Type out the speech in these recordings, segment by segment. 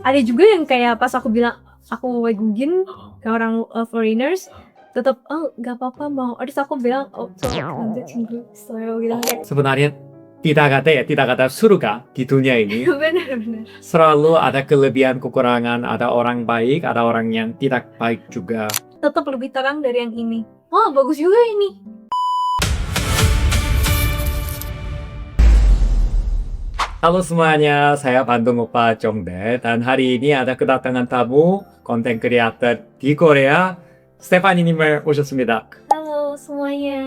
Ada juga yang kayak pas aku bilang aku Waigugin ke orang foreigners, tetap oh nggak apa-apa mau. Terus aku bilang oh nanti 친구 있어요 bilang kayak Sebenarnya tidak ada surga di dunia ini. benar-benar. Selalu ada kelebihan kekurangan, ada orang baik, ada orang yang tidak baik juga. Tetap lebih terang dari yang ini. Wah bagus juga ini. Halo semuanya, saya Bandung Opa Jongde dan hari ini ada kedatangan tamu konten kreator di Korea, 스테파니님을 모셨습니다. Halo semuanya.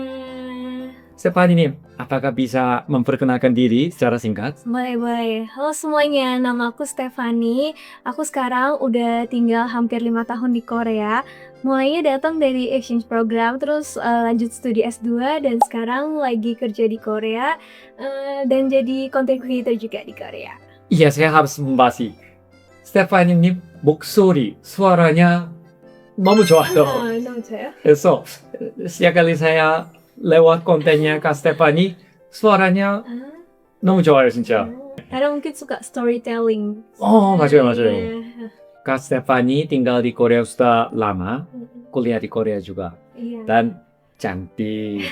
스테파니님, apakah bisa memperkenalkan diri secara singkat? Boleh. Halo semuanya, nama aku Stefani. Aku sekarang udah tinggal hampir 5 tahun di Korea. Mulainya datang dari exchange program, terus lanjut studi S2 dan sekarang lagi kerja di Korea dan jadi content creator juga di Korea. Iya, saya harus membahas. 스테파니님 목소리, suaranya 너무 좋아요. 너무 좋아요? 그래서 setiap kali saya lewat kontennya Kak Stefani, suaranya 너무 좋아요, 진짜. Karena mungkin suka storytelling. Oh, 맞아요. Iya. Kak Stefani tinggal di Korea sudah lama, kuliah di Korea juga, Iya. dan cantik.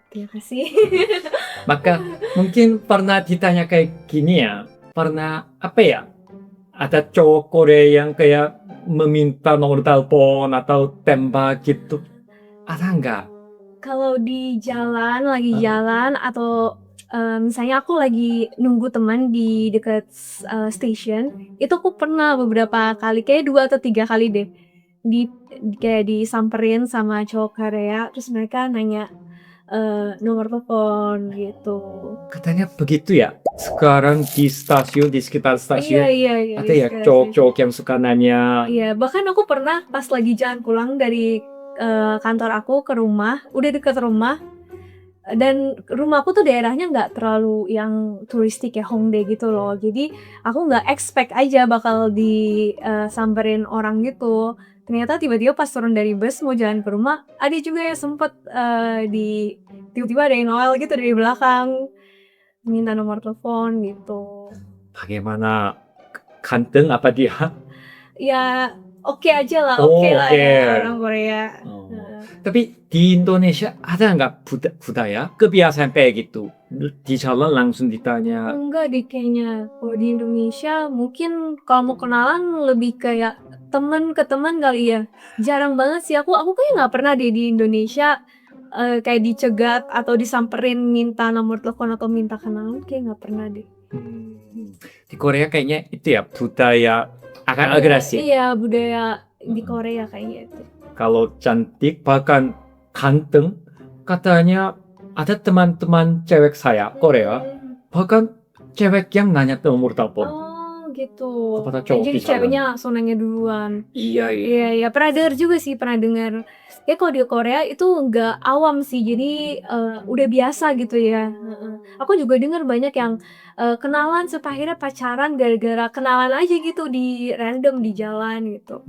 Terima kasih. Maka mungkin pernah ditanya kayak gini ya, pernah apa ya? Ada cowok Korea yang kayak meminta nomor telepon atau tembak gitu, ada nggak? Kalau di jalan, lagi jalan atau misalnya aku lagi nunggu teman di dekat station, itu aku pernah beberapa kali, kayak 2 atau 3 kali deh, kayak disamperin sama cowok Korea, terus mereka nanya nomor telepon gitu. Katanya begitu ya. Sekarang di stasiun, di sekitar stasiun, Iya. ada ya cowok-cowok yang suka nanya. Iya, bahkan aku pernah pas lagi jalan pulang dari kantor aku ke rumah, udah deket rumah, dan rumahku tuh daerahnya nggak terlalu yang turistik ya, Hongdae gitu loh. Jadi aku nggak expect aja bakal disamperin orang gitu. Ternyata tiba-tiba pas turun dari bus mau jalan ke rumah, ada juga yang sempet tiba-tiba ada yang Noel gitu dari belakang minta nomor telepon gitu. Bagaimana? Ganteng apa dia? Ya oke aja lah, Oh, oke lah oke. ya orang Korea. Tapi di Indonesia ada nggak budaya kebiasaan kayak gitu? Di jalan langsung ditanya. Enggak deh kayaknya. Kalau di Indonesia mungkin kalau mau kenalan lebih kayak temen ke teman kali ya. Jarang banget sih aku kayaknya nggak pernah deh di Indonesia kayak dicegat atau disamperin minta nomor telepon atau minta kenalan, kayak nggak pernah deh. Di Korea kayaknya itu ya budaya akan agresif. Iya, budaya di Korea kayaknya itu. Kalau cantik bahkan ganteng, katanya ada teman-teman cewek saya Korea, bahkan cewek yang nanya nomor telepon. Oh gitu. Kepada cowok Jadi di sana. ceweknya langsung nanya duluan. Iya. Iya, pernah dengar juga sih, pernah dengar. Ya kalau di Korea itu nggak awam sih, jadi udah biasa gitu ya. Aku juga dengar banyak yang kenalan sampai akhirnya pacaran gara-gara kenalan aja gitu di random di jalan gitu.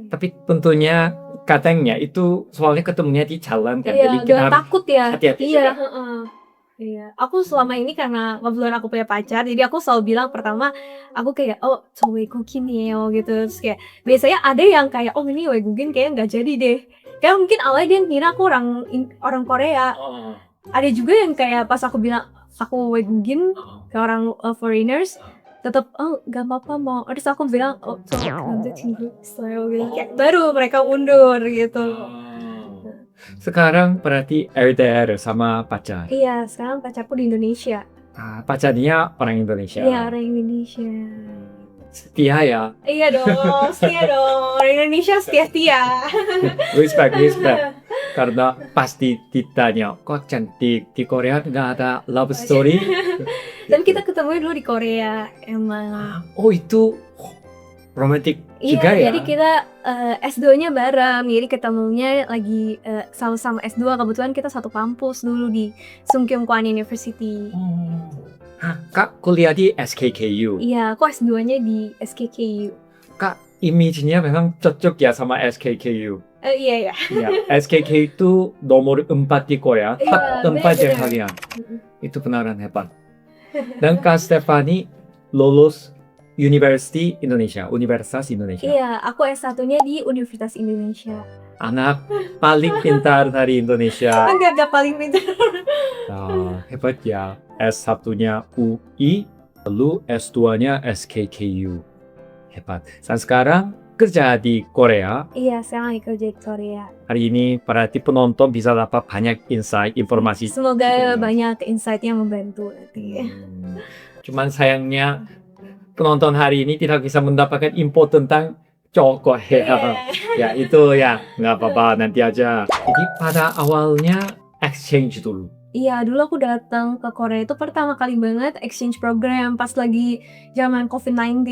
Tapi tentunya katanya itu soalnya ketemunya di jalan kan, Iya, jadi kita udah harus takut ya. hati-hati Iya, juga. Iya. Aku selama ini karena kebetulan aku punya pacar, jadi aku selalu bilang pertama, aku kayak, "Oh, 저 외국인이에요," gitu. Terus kayak biasanya ada yang kayak, "Oh, ini 외국인 kayaknya nggak jadi deh." Kayak mungkin awalnya dia ngira aku orang Korea. Ada juga yang kayak pas aku bilang aku 외국인 ke orang foreigners, tetap oh nggak apa-apa mau. Terus aku bilang oh nanti 친구 있어요 gitu. Kayak baru mereka mundur gitu. Sekarang berarti LDR sama pacar. Iya, sekarang pacarku di Indonesia. Pacarnya orang Indonesia. Iya, orang Indonesia. Setia ya. Iya dong, setia dong. Orang Indonesia setia. Respect. Karena pasti ditanya, kok cantik di Korea nggak ada love story? Dan kita ketemu dulu di Korea emang. Oh itu romantis juga Iya, ya? jadi kita S2-nya bareng. Jadi ketemunya lagi sama-sama S2. Kebetulan kita satu kampus dulu di Sungkyung Kwan University. Kak kuliah di SKKU. Iya, aku S2-nya di SKKU. Kak image-nya memang cocok ya sama SKKU. Iya. Ya, SKKU itu nomor 4 di Korea, Iya, top 4 bener. kalian. Itu beneran hebat. Dan Kak Stefani lulus University Indonesia, Universitas Indonesia. Iya, aku S1-nya di Universitas Indonesia. Anak paling pintar dari Indonesia. Enggak paling pintar. Hebat ya. S1-nya UI, lalu S2-nya SKKU. Hebat. Dan sekarang kerja di Korea. Iya, saya lagi kerja di Korea. Hari ini berarti penonton bisa dapat banyak insight, informasi. Semoga banyak insight yang membantu nanti. Cuman sayangnya penonton hari ini tidak bisa mendapatkan info tentang cowok Korea. Ya itu ya, nggak apa-apa, nanti aja. Jadi pada awalnya exchange dulu. Iya, dulu aku datang ke Korea itu pertama kali banget exchange program pas lagi zaman COVID-19.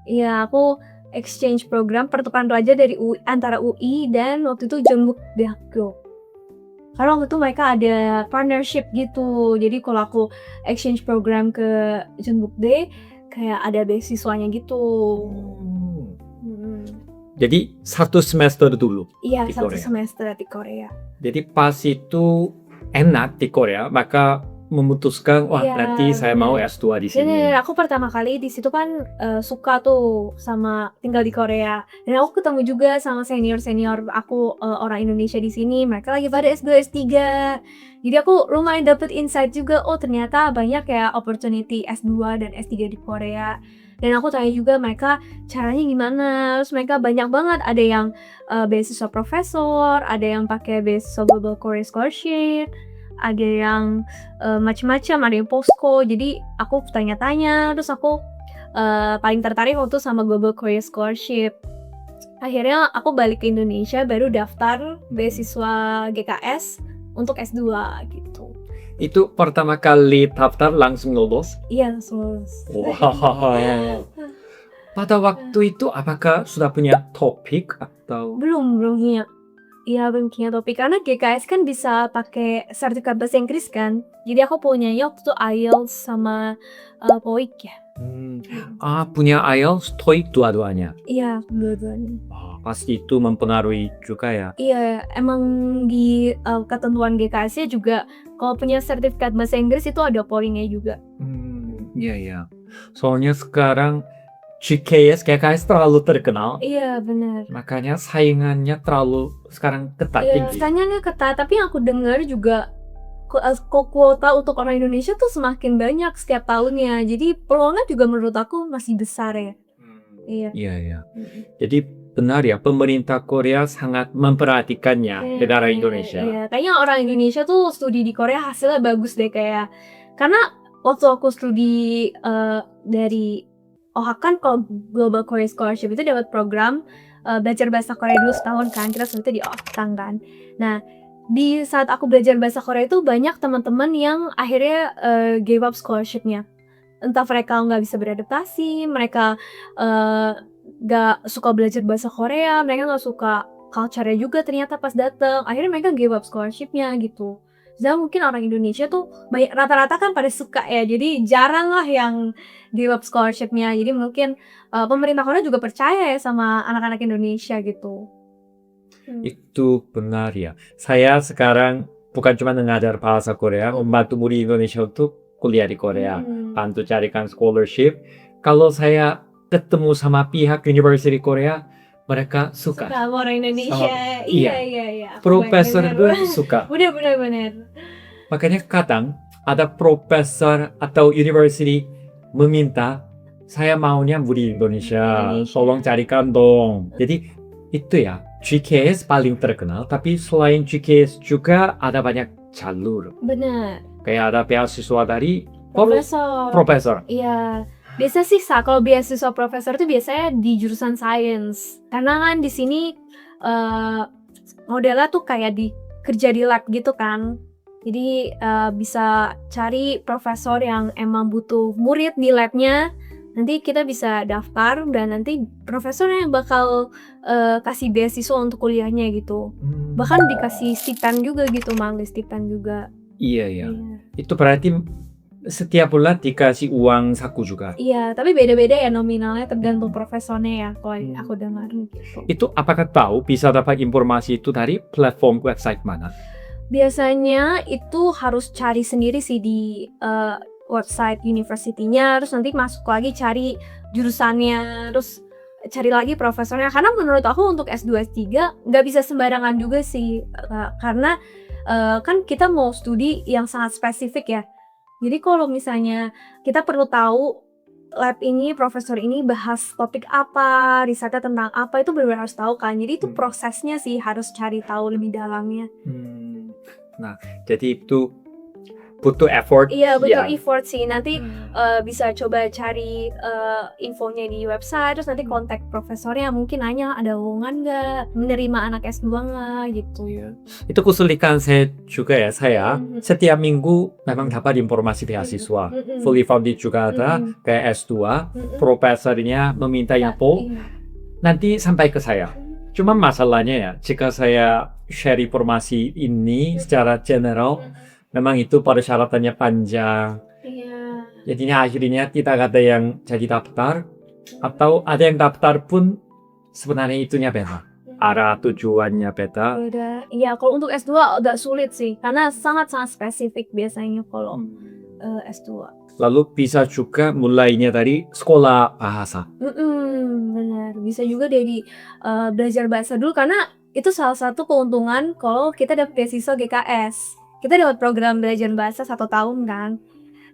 Iya, aku exchange program pertukaran pelajar dari antara UI dan waktu itu Jeonbuk Daehakkyo. Karena waktu itu mereka ada partnership gitu. Jadi kalau aku exchange program ke Jeonbukdae kayak ada beasiswanya gitu. Jadi 1 semester dulu. Iya, di 1 Korea. semester di Korea. Jadi pas itu enak di Korea, maka memutuskan wah Iya, nanti saya mau bener. S2 di sini. Bener, aku pertama kali di situ kan suka tuh sama tinggal di Korea. Dan aku ketemu juga sama senior-senior aku orang Indonesia di sini. Mereka lagi pada S2, S3. Jadi aku lumayan dapet insight juga, oh ternyata banyak ya opportunity S2 dan S3 di Korea. Dan aku tanya juga mereka caranya gimana. Terus mereka banyak banget, ada yang beasiswa profesor, ada yang pakai beasiswa Global Korea Scholarship, ada yang macam-macam, ada yang posko. Jadi aku tanya-tanya, terus aku paling tertarik waktu sama Global Korea Scholarship. Akhirnya aku balik ke Indonesia, baru daftar beasiswa GKS untuk S2 gitu. Itu pertama kali daftar langsung lulus. Iya, langsung lulus. Wow. Pada waktu itu apakah sudah punya topik atau? Belum punya. Iya, belum punya topik karena GKS kan bisa pakai sertifikat bahasa Inggris kan. Jadi aku punya waktu itu IELTS sama TOEIC ya. Punya IELTS, TOEIC dua-duanya. Iya, dua-duanya. Pasti itu mempengaruhi juga ya. Iya, emang di ketentuan GKS-nya juga kalau punya sertifikat bahasa Inggris itu ada poinnya juga. Iya ya. Soalnya sekarang GKS terlalu terkenal. Iya, benar. Makanya saingannya terlalu sekarang ketat Iya, tinggi. saingannya ketat, tapi yang aku dengar juga kuota untuk orang Indonesia tuh semakin banyak setiap tahunnya. Jadi peluangnya juga menurut aku masih besar ya. Iya. Iya ya. Jadi benar ya, pemerintah Korea sangat memperhatikannya negara Indonesia. Iya, kayaknya orang Indonesia tuh studi di Korea hasilnya bagus deh kayak. Karena waktu aku studi dari OHA kan kalau Global Korea Scholarship itu dapat program belajar bahasa Korea dulu setahun kan, kita sebutnya di OHA kan. Nah, di saat aku belajar bahasa Korea itu banyak teman-teman yang akhirnya gave up scholarship-nya. Entah mereka nggak bisa beradaptasi, mereka gak suka belajar bahasa Korea, mereka gak suka culture-nya juga ternyata pas datang. Akhirnya mereka give up scholarship-nya gitu. Dan mungkin orang Indonesia tuh rata-rata kan pada suka ya, jadi jarang lah yang give up scholarship-nya. Jadi mungkin pemerintah Korea juga percaya ya sama anak-anak Indonesia gitu. Itu benar ya. Saya sekarang bukan cuma mengajar bahasa Korea, membantu murid Indonesia untuk kuliah di Korea, bantu carikan scholarship. Kalau saya ketemu sama pihak University Korea, mereka suka. Sama orang Indonesia. Iya. Profesor pun suka. Benar. Makanya kadang ada profesor atau university meminta, saya maunya murid Indonesia, tolong carikan dong. Jadi itu ya, GKS paling terkenal, tapi selain GKS juga ada banyak jalur. Benar. Kayak ada beasiswa dari Profesor. Iya. Biasa sih kalau beasiswa profesor itu biasanya di jurusan sains. Karena kan di sini modelnya tuh kayak kerja di lab gitu kan. Jadi bisa cari profesor yang emang butuh murid di labnya. Nanti kita bisa daftar dan nanti profesornya yang bakal kasih beasiswa untuk kuliahnya gitu. Bahkan dikasih stipend juga gitu, manggil stipend juga. Iya. Itu berarti setiap bulan dikasih uang saku juga. Iya, tapi beda-beda ya nominalnya tergantung profesornya ya, kalau aku dengar gitu. Itu apakah tahu bisa dapat informasi itu dari platform website mana? Biasanya itu harus cari sendiri sih di website university-nya, terus nanti masuk lagi cari jurusannya, terus cari lagi profesornya. Karena menurut aku untuk S2 S3 nggak bisa sembarangan juga sih, karena kan kita mau studi yang sangat spesifik ya. Jadi kalau misalnya kita perlu tahu lab ini, profesor ini bahas topik apa, risetnya tentang apa, itu benar-benar harus tahu kan. Jadi itu prosesnya sih harus cari tahu lebih dalamnya. Nah, jadi itu butuh effort. Iya, butuh ya. effort sih. Nanti bisa coba cari infonya di website, terus nanti kontak profesornya, mungkin nanya ada lowongan nggak, menerima anak S2 nggak gitu. Itu kesulitan saya juga ya. Saya setiap minggu memang dapat informasi beasiswa. Fully funded juga ada, kayak S2. Profesornya meminta info, nanti sampai ke saya. Cuma masalahnya ya, jika saya share informasi ini secara general, memang itu persyaratannya panjang. Iya. Jadinya akhirnya tidak ada yang jadi daftar, atau ada yang daftar pun sebenarnya itunya beda. Arah tujuannya beda. Beda. Iya, kalau untuk S2 agak sulit sih, karena sangat-sangat spesifik biasanya kalau S2. Lalu bisa juga mulainya dari sekolah bahasa. Benar. Bisa juga dari belajar bahasa dulu, karena itu salah satu keuntungan kalau kita dapat beasiswa GKS. Kita dapat program belajar bahasa 1 tahun kan.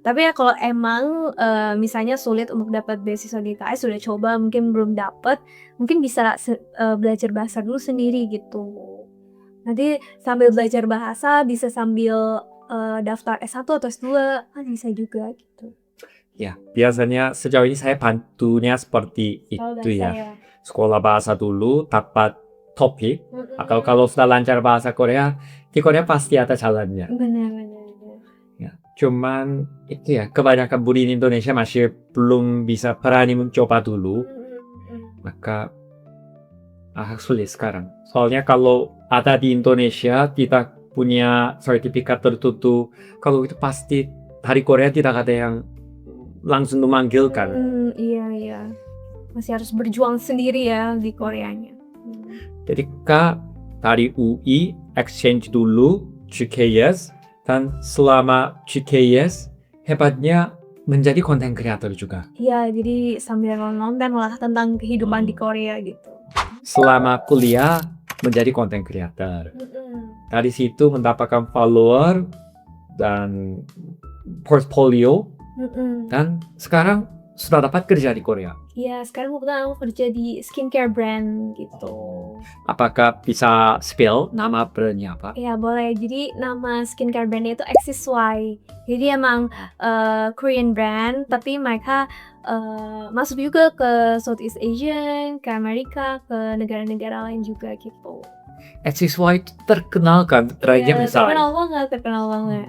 Tapi ya kalau emang misalnya sulit untuk dapat beasiswa GKS, sudah coba mungkin belum dapat, mungkin bisa belajar bahasa dulu sendiri gitu. Nanti sambil belajar bahasa bisa sambil daftar S1 atau S2, kan bisa juga gitu. Ya, biasanya sejauh ini saya bantunya seperti itu ya. Sekolah bahasa dulu, dapat topik, atau kalau sudah lancar bahasa Korea, di Korea pasti ada jalannya. Benar. Ya, cuman itu ya, kebanyakan murid Indonesia masih belum bisa berani mencoba dulu, maka agak sulit sekarang. Soalnya kalau ada di Indonesia, kita punya sertifikat tertentu, kalau itu pasti dari Korea tidak ada yang langsung memanggilkan. Iya. Masih harus berjuang sendiri ya di Koreanya. Jadi Kak dari UI exchange dulu GKS, dan selama GKS hebatnya menjadi content creator juga. Iya, jadi sambil nonton lah tentang kehidupan di Korea gitu. Selama kuliah menjadi content creator. Dari situ mendapatkan follower dan portfolio, dan sekarang sudah dapat kerja di Korea. Iya, sekarang aku kerja di skincare brand gitu. Apakah bisa spill nama brandnya apa? Iya, boleh. Jadi nama skincare brandnya itu XSY. Jadi emang Korean brand, tapi mereka masuk juga ke Southeast Asian, ke Amerika, ke negara-negara lain juga gitu. XSY terkenal kan, brandnya besar. Terkenal banget.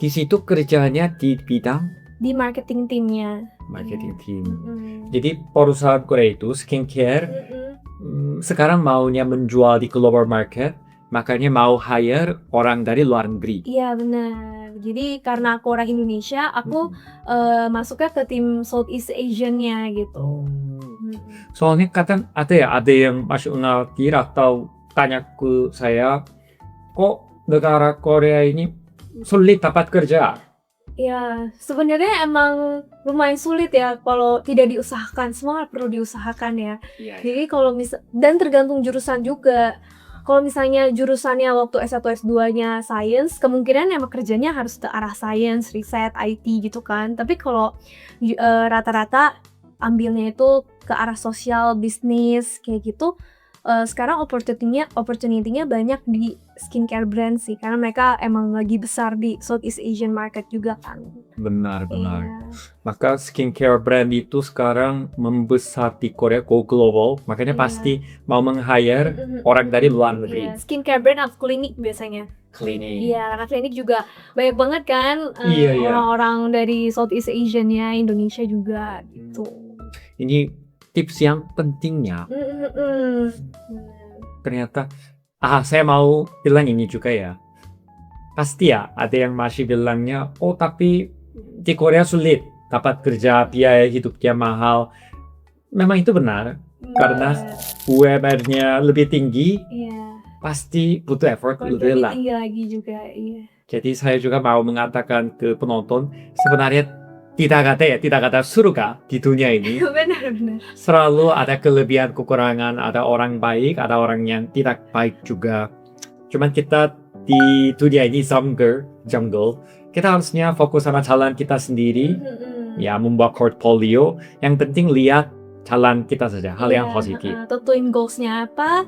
Di situ kerjanya di bidang Di marketing timnya. marketing team. Jadi perusahaan Korea itu skincare sekarang maunya menjual di global market, makanya mau hire orang dari luar negeri. Iya, benar. Jadi karena aku orang Indonesia, aku masuknya ke tim Southeast Asian-nya gitu. Soalnya kadang ada yang masuk ngalir atau tanya ke saya, kok negara Korea ini sulit dapat kerja? Ya, sebenarnya emang lumayan sulit ya kalau tidak diusahakan. Semua perlu diusahakan ya. Jadi kalau dan tergantung jurusan juga. Kalau misalnya jurusannya waktu S1 S2-nya science, kemungkinan emang kerjanya harus ke arah science, riset, IT gitu kan. Tapi kalau rata-rata ambilnya itu ke arah sosial, bisnis kayak gitu, sekarang opportunity-nya banyak di skincare brand sih, karena mereka emang lagi besar di Southeast Asian market juga kan. Benar. Maka skincare brand itu sekarang membesar di Korea, go global, makanya pasti mau meng-hire orang dari luar negeri. Skincare brand atau klinik biasanya. Klinik. Iya, karena klinik juga banyak banget kan orang-orang dari Southeast Asian-nya, Indonesia juga gitu. Ini tips yang pentingnya. Ternyata saya mau bilang ini juga ya. Pasti ya ada yang masih bilangnya, oh tapi di Korea sulit dapat kerja, biaya hidupnya mahal. Memang itu benar, karena UMR-nya lebih tinggi, pasti butuh effort lebih lah. Tinggi lagi juga, iya. Jadi saya juga mau mengatakan ke penonton, sebenarnya tidak ada surga di dunia ini. Benar. Selalu ada kelebihan kekurangan, ada orang baik, ada orang yang tidak baik juga. Cuman kita di dunia ini jungle, kita harusnya fokus sama jalan kita sendiri, ya membuat portfolio. Yang penting lihat jalan kita saja, hal yang positif. Tentuin goalsnya apa,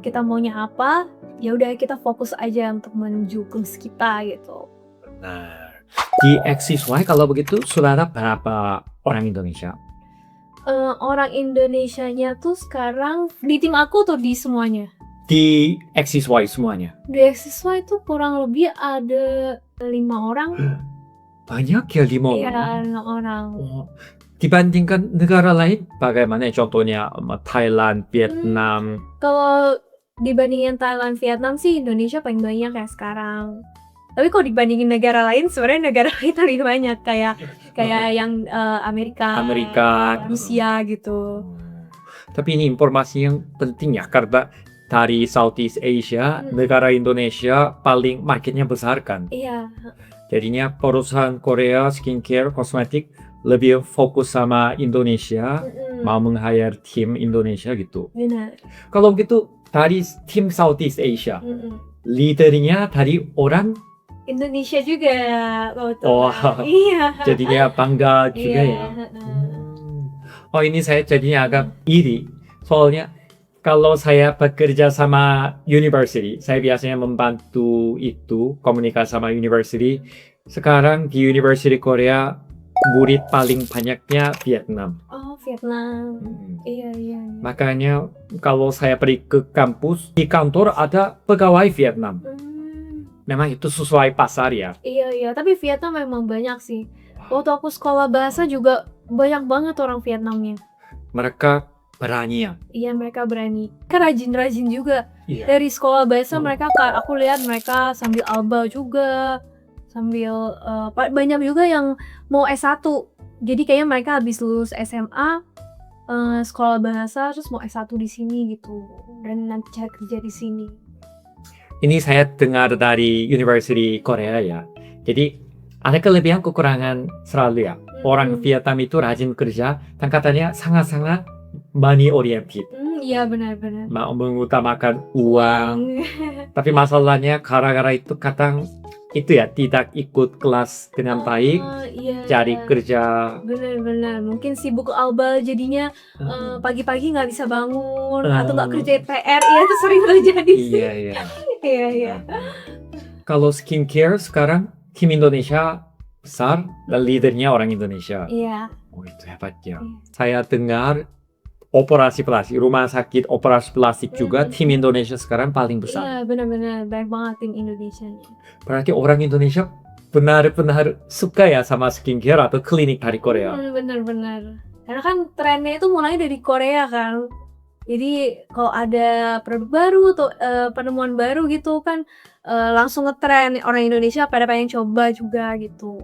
kita maunya apa, ya udah kita fokus aja untuk menuju goals kita gitu. Nah, di XSY kalau begitu sudah ada berapa orang Indonesia? Orang Indonesianya tuh sekarang di tim aku tuh di semuanya. Di XSY semuanya? Di XSY tuh kurang lebih ada 5 orang. Banyak ya 5 orang? Iya, 5 orang. Oh. Dibandingkan negara lain, bagaimana contohnya Thailand, Vietnam? Kalau dibandingin Thailand, Vietnam sih Indonesia paling banyak kayak sekarang. Tapi kalau dibandingin negara lain, sebenarnya negara lain lebih banyak kayak yang Amerika, Rusia gitu. Tapi ini informasi yang penting ya, karena dari Southeast Asia, negara Indonesia paling marketnya besar kan. Iya. Jadinya perusahaan Korea skincare, kosmetik lebih fokus sama Indonesia, mau meng-hire tim Indonesia gitu. Benar. Kalau begitu dari tim Southeast Asia, leadernya dari orang Indonesia juga. Oh, iya. Jadinya bangga juga ya. Oh, ini saya jadinya agak iri. Soalnya kalau saya bekerja sama university, saya biasanya membantu itu komunikasi sama university. Sekarang di University Korea murid paling banyaknya Vietnam. Oh, Vietnam. Iya. Makanya kalau saya pergi ke kampus, di kantor ada pegawai Vietnam. Memang itu sesuai pasar ya. Iya. Tapi Vietnam memang banyak sih. Waktu aku sekolah bahasa juga banyak banget orang Vietnamnya. Mereka berani ya. Iya, mereka berani. Kan rajin-rajin juga. Iya. Dari sekolah bahasa mereka, aku lihat mereka sambil alba juga. Sambil banyak juga yang mau S1. Jadi kayaknya mereka habis lulus SMA, sekolah bahasa, terus mau S1 di sini gitu. Dan nanti cari kerja di sini. Ini saya dengar dari University Korea ya. Jadi ada kelebihan kekurangan selalu ya. Orang Vietnam itu rajin kerja dan katanya sangat-sangat money oriented. Iya, benar-benar. Mau mengutamakan uang. Tapi masalahnya gara-gara itu kadang itu ya tidak ikut kelas dengan baik, cari kerja. Benar-benar. Mungkin sibuk alba jadinya pagi-pagi nggak bisa bangun atau nggak kerjain PR. Iya, itu sering terjadi sih. Iya. Kalau skincare sekarang tim Indonesia besar dan leadernya orang Indonesia. Iya. Oh, itu hebat ya. Saya dengar operasi plastik, rumah sakit operasi plastik juga tim Indonesia sekarang paling besar. Iya, benar-benar banyak banget tim Indonesia. Berarti orang Indonesia benar-benar suka ya sama skincare atau klinik dari Korea. Benar-benar. Karena kan trennya itu mulai dari Korea kan. Jadi kalau ada produk baru atau penemuan baru gitu kan langsung ngetren, orang Indonesia pada pengen coba juga gitu.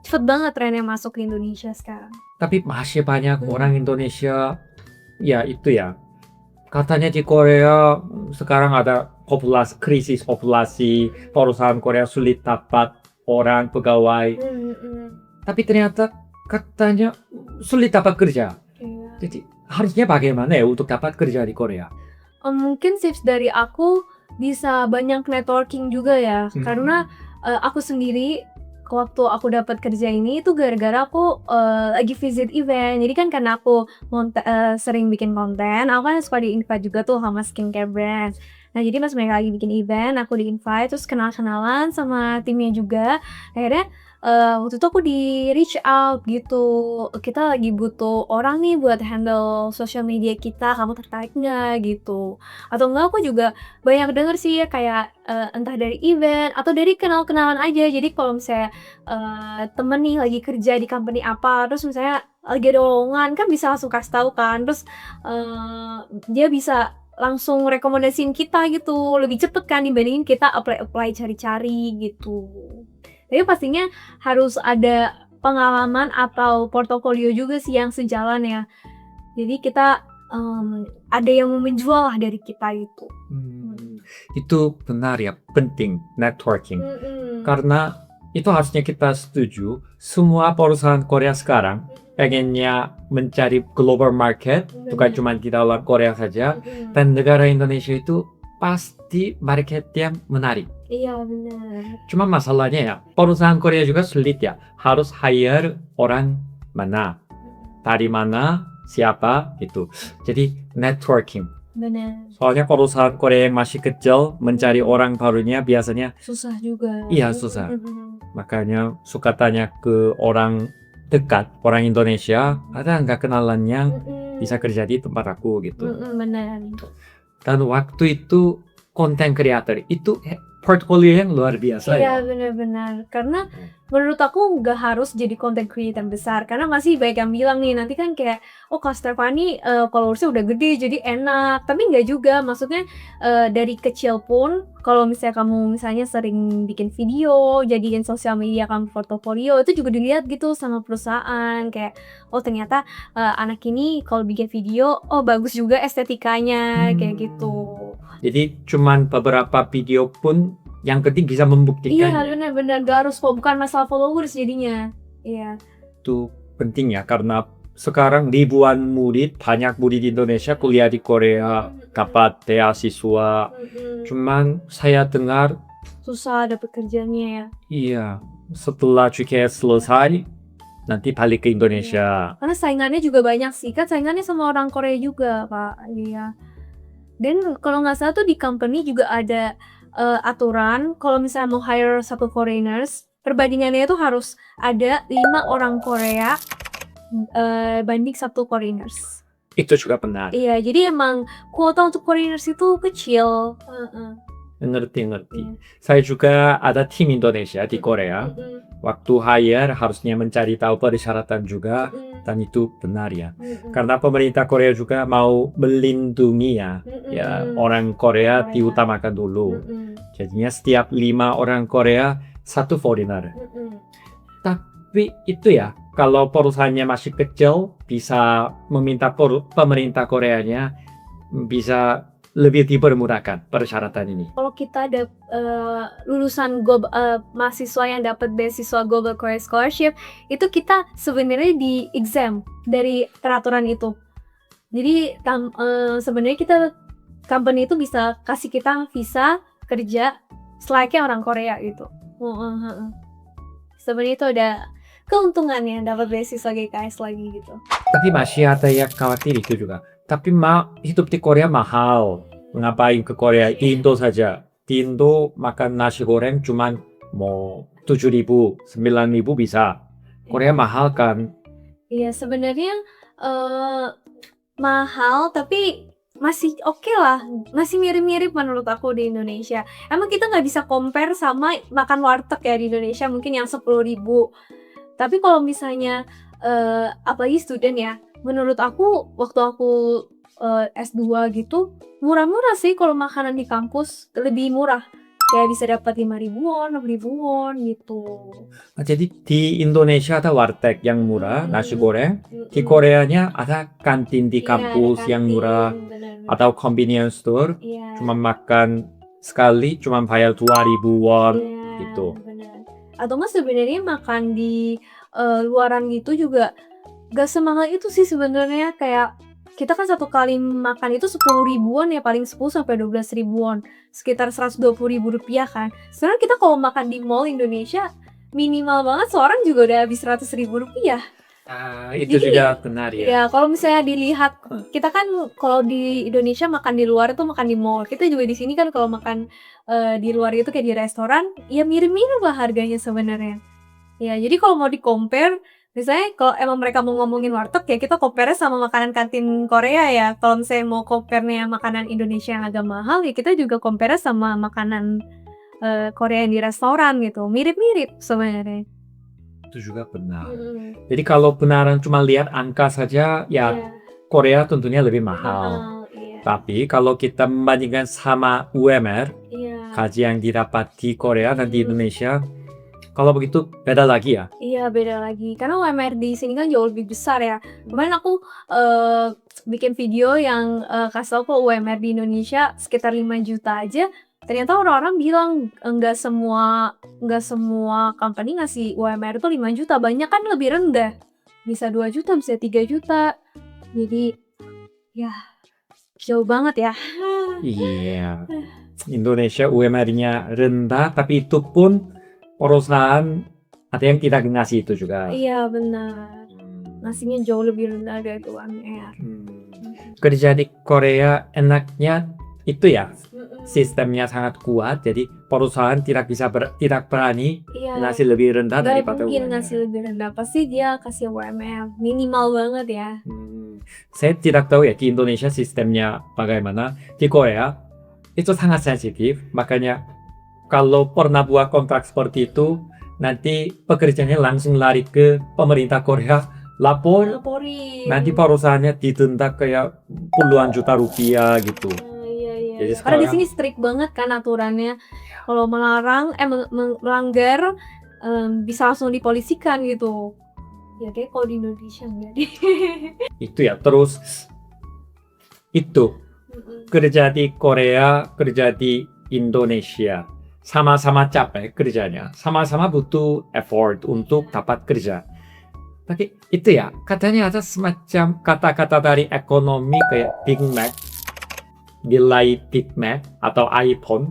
Cepet banget trennya masuk ke Indonesia sekarang. Tapi masih banyak orang Indonesia ya itu ya. Katanya di Korea sekarang ada krisis populasi, perusahaan Korea sulit dapat orang pegawai. Tapi ternyata katanya sulit dapat kerja. Jadi harusnya bagaimana ya untuk dapat kerja di Korea? Mungkin tips dari aku bisa banyak networking juga ya. Karena aku sendiri waktu aku dapat kerja ini itu gara-gara aku lagi visit event. Jadi kan karena aku sering bikin konten, aku kan suka di-invite juga tuh sama skincare brand. Nah jadi pas mereka lagi bikin event, aku di-invite terus kenal-kenalan sama timnya juga. Akhirnya waktu itu aku di reach out gitu, kita lagi butuh orang nih buat handle social media kita, kamu tertarik nggak gitu? Atau enggak aku juga banyak denger sih kayak entah dari event atau dari kenal-kenalan aja. Jadi kalau misalnya temen nih lagi kerja di company apa, terus misalnya lagi ada lowongan kan bisa langsung kasih tahu kan, terus dia bisa langsung rekomendasiin kita gitu, lebih cepet kan dibandingin kita apply cari-cari gitu. Tapi pastinya harus ada pengalaman atau portofolio juga sih yang sejalan ya. Jadi kita ada yang mau menjual lah dari kita itu. Itu benar ya, penting networking. Karena itu harusnya kita setuju, semua perusahaan Korea sekarang pengennya mencari global market, bukan cuma di dalam Korea saja, dan negara Indonesia itu pasti marketnya menarik. Iya benar. Cuma masalahnya ya, perusahaan Korea juga sulit ya, harus hire orang mana, dari mana, siapa, gitu. Jadi networking. Benar. Soalnya perusahaan Korea yang masih kecil, mencari orang barunya biasanya Susah juga. iya susah. Makanya suka tanya ke orang dekat, orang Indonesia, ada nggak kenalan yang bisa kerja di tempat aku gitu. Benar. Dan waktu itu content creator itu portfolio yang luar biasa Iya ya. benar-benar. Karena menurut aku nggak harus jadi content creator besar. Karena masih banyak yang bilang nih nanti kan kayak oh Kak Stefani followersnya udah gede jadi enak. Tapi nggak juga. Maksudnya dari kecil pun kalau misalnya kamu misalnya sering bikin video, jadiin sosial media kamu portofolio itu juga dilihat gitu sama perusahaan kayak oh ternyata anak ini kalau bikin video oh bagus juga estetikanya kayak gitu. Jadi cuman beberapa video pun yang penting bisa membuktikan. Iya benar-benar gak harus bukan masalah followers jadinya. Iya. Itu penting ya karena sekarang ribuan murid, banyak murid Indonesia kuliah di Korea dapat beasiswa. Cuman saya dengar Susah dapet kerjanya ya. iya setelah QKS selesai nanti balik ke Indonesia. Karena saingannya juga banyak sih. Kan saingannya sama orang Korea juga Pak. Iya. Dan kalau nggak salah tuh di company juga ada aturan kalau misalnya mau hire satu foreigners, perbandingannya itu harus ada 5 orang Korea banding satu foreigners. Itu juga benar. Iya, jadi emang kuota untuk foreigners itu kecil. Ngerti. Iya. Saya juga ada tim Indonesia di Korea. Waktu hire harusnya mencari tahu persyaratan juga dan itu benar ya. Karena pemerintah Korea juga mau melindungi ya orang Korea diutamakan dulu. Jadinya setiap 5 orang Korea 1 foreigner. Tapi itu ya, kalau perusahaannya masih kecil bisa meminta pemerintah Koreanya bisa lebih dipermudahkan persyaratan ini. Kalau kita ada lulusan mahasiswa yang dapat beasiswa Global Korea Scholarship, itu kita sebenarnya di exempt dari peraturan itu. Jadi sebenarnya kita company itu bisa kasih kita visa kerja selayaknya orang Korea gitu. Sebenarnya itu ada keuntungannya dapat beasiswa GKS lagi gitu. Tapi masih ada yang khawatir itu juga. Tapi hidup di Korea mahal. Ngapain ke Korea? Di Indo saja. Di Indo makan nasi goreng cuman mau 7.000, 9.000 bisa. Korea mahal kan? Iya sebenarnya mahal tapi masih oke lah. Masih mirip-mirip menurut aku di Indonesia. Emang kita nggak bisa compare sama makan warteg ya di Indonesia mungkin yang 10.000. Tapi kalau misalnya apalagi student ya, menurut aku waktu aku S2 gitu murah-murah sih kalau makanan di kampus lebih murah kayak bisa dapat 5.000 won, 6.000 won gitu. Jadi di Indonesia ada warteg yang murah, nasi goreng. Di Koreanya ada kantin di kampus yang murah, atau convenience store. Cuma makan sekali cuma bayar 2.000 won gitu. Bener. Atau nggak sebenarnya makan di luaran gitu juga gak semahal itu sih sebenarnya. Kayak kita kan satu kali makan itu 10.000 won ya, paling 10 sampai 12.000 won, sekitar 120.000 rupiah kan. Sebenarnya kita kalau makan di mall Indonesia minimal banget seorang juga udah habis 100.000 rupiah. Itu jadi, juga benar ya. Ya kalau misalnya dilihat kita kan kalau di Indonesia makan di luar itu makan di mall, kita juga di sini kan kalau makan di luar itu kayak di restoran ya mirip-mirip lah harganya sebenarnya. Ya jadi kalau mau di compare, misalnya kalau emang mereka mau ngomongin warteg ya kita compare sama makanan kantin Korea ya. Kalau misalnya mau compare-nya makanan Indonesia yang agak mahal ya kita juga compare sama makanan Korea yang di restoran gitu. Mirip-mirip sebenarnya. Itu juga benar. Jadi kalau benaran cuma lihat angka saja ya Korea tentunya lebih mahal. Tapi kalau kita membandingkan sama UMR, gaji yang didapat di Korea dan di Indonesia Kalau begitu beda lagi ya. Iya beda lagi, karena UMR di sini kan jauh lebih besar ya. Kemarin aku bikin video yang kasih tau kok UMR di Indonesia sekitar 5 juta aja. Ternyata orang-orang bilang enggak semua company ngasih UMR itu 5 juta, banyak kan lebih rendah. Bisa 2 juta, bisa 3 juta. Jadi ya jauh banget ya. Iya. Indonesia UMR-nya rendah, tapi itu pun perusahaan ada yang tidak ngasih itu juga. Iya benar. Nasinya jauh lebih rendah dari UMR. Kerja di Korea enaknya itu ya, sistemnya sangat kuat, jadi perusahaan tidak berani Iya. ngasih lebih rendah Gak daripada mungkin UMR. ngasih lebih rendah, pasti dia kasih UMR minimal banget ya. Saya tidak tahu ya di Indonesia sistemnya bagaimana. Di Korea itu sangat sensitif, makanya kalau pernah buat kontrak seperti itu, nanti pekerjanya langsung lari ke pemerintah Korea, lapor, Laporin. nanti perusahaannya didenda kayak puluhan juta rupiah gitu. Iya. Jadi Karena di sekarang- sini strict banget kan aturannya. Kalau melanggar bisa langsung dipolisikan gitu. Ya kayak kalau di Indonesia enggak deh. Itu ya, terus itu kerja di Korea, kerja di Indonesia, sama-sama capek kerjanya, sama-sama butuh effort untuk dapat kerja. Tapi itu ya, katanya ada semacam kata-kata dari ekonomi kayak Big Mac, nilai Big Mac atau iPhone.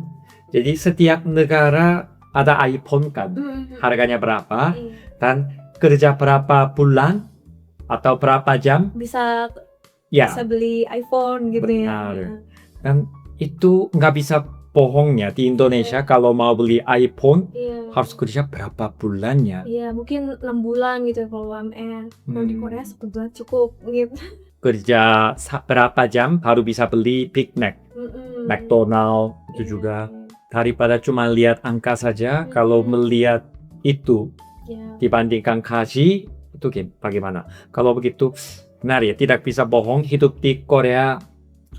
Jadi setiap negara ada iPhone kan, harganya berapa, Iya. dan kerja berapa bulan atau berapa jam, Bisa ya. beli iPhone gitu Benar. ya. Dan itu nggak bisa bohongnya di Indonesia kalau mau beli iPhone Iya. harus kerja berapa bulannya. Iya, mungkin 6 bulan gitu kalau UMR. Kalau di Korea 1 bulan cukup gitu. Kerja berapa jam baru bisa beli Big Mac, McDonald itu juga. Daripada cuma lihat angka saja, kalau melihat itu Ya. dibandingkan gaji itu bagaimana? Kalau begitu benar ya, tidak bisa bohong, hidup di Korea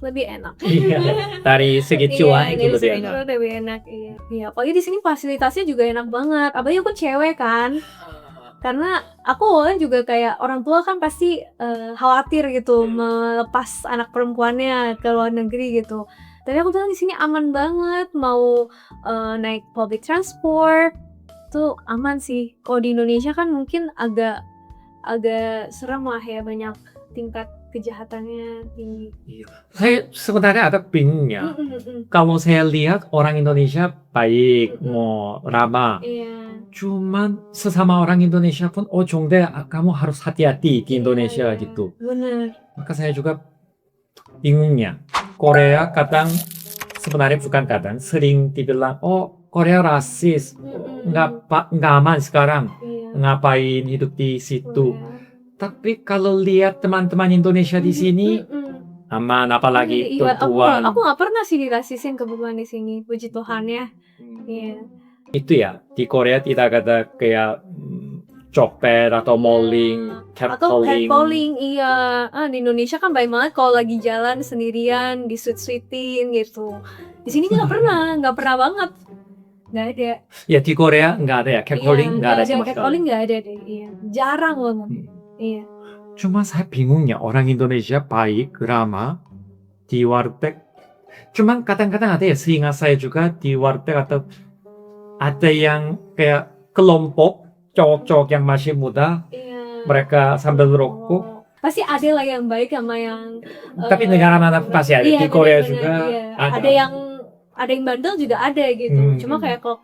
Lebih enak. iya, dari segi cuan Iya, itu dari lebih segi enak. cuan lebih enak, iya. Iya, apalagi di sini fasilitasnya juga enak banget. Apalagi aku cewek kan. Karena aku awalnya juga kayak orang tua kan pasti khawatir gitu melepas anak perempuannya ke luar negeri gitu. Tapi aku bilang di sini aman banget, mau naik public transport tuh aman sih. Kalau di Indonesia kan mungkin agak serem lah ya, banyak tingkat kejahatannya tinggi. Saya sebenarnya ada bingungnya. Kalau saya lihat orang Indonesia baik, mau ramah. Iya. Cuman sesama orang Indonesia pun, oh Jongdae, kamu harus hati-hati di Indonesia Iya, gitu. bener. Maka saya juga bingungnya. Korea kadang, sebenarnya bukan kadang, sering dibilang, oh Korea rasis, nggak aman sekarang, Iya. ngapain hidup di situ. Korea. Tapi kalau lihat teman-teman Indonesia di sini, aman, apalagi Iya, tuan. aku nggak pernah sih dirasisin kebetulan di sini, puji Tuhan ya. Iya. Itu ya, di Korea tidak ada kayak copet atau mauling, Atau catcalling. catcalling, iya. Di Indonesia kan baik banget kalau lagi jalan sendirian disuit-suitin gitu. Di sini nggak pernah banget. Nggak ada. Ya di Korea nggak ada ya, catcalling nggak ada sama sekali. Catcalling nggak ada deh, iya. Jarang banget. Iya. Cuma saya bingungnya orang Indonesia baik, ramah di warteg. Cuman kadang-kadang ada ya, seingat saya juga di warteg atau ada yang kayak kelompok cowok-cowok yang masih muda, Iya. mereka sambil rokok. Pasti ada lah yang baik sama yang Tapi negara mana pasti ada. iya, Di Korea bener-bener, juga iya. ada. Ada yang bandel juga ada gitu. Cuma kayak kalau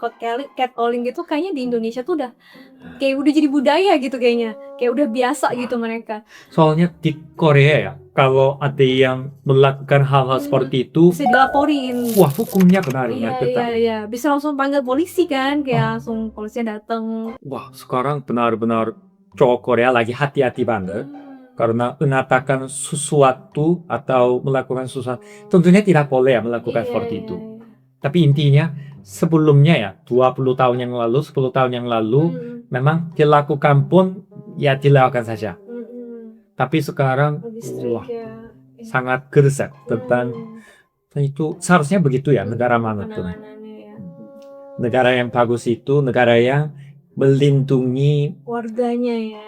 catcalling gitu kayaknya di Indonesia tuh udah jadi budaya gitu kayaknya. Kayak udah biasa gitu mereka. Soalnya di Korea ya, kalau ada yang melakukan hal-hal seperti itu, Bisa dilaporin. wah hukumnya benar-benar ketat. Iya. Bisa langsung panggil polisi kan, kayak langsung polisinya datang. Wah, sekarang benar-benar cowok Korea lagi hati-hati banget. Karena mengatakan sesuatu atau melakukan sesuatu, tentunya tidak boleh ya melakukan seperti itu. Tapi intinya, sebelumnya ya, 20 tahun yang lalu, 10 tahun yang lalu, memang dilakukan pun, ya dilakukan saja. Tapi sekarang, wah, sangat gercep tentang itu. Seharusnya begitu ya, negara mana tuh. Negara yang bagus itu, negara yang melindungi Warganya ya.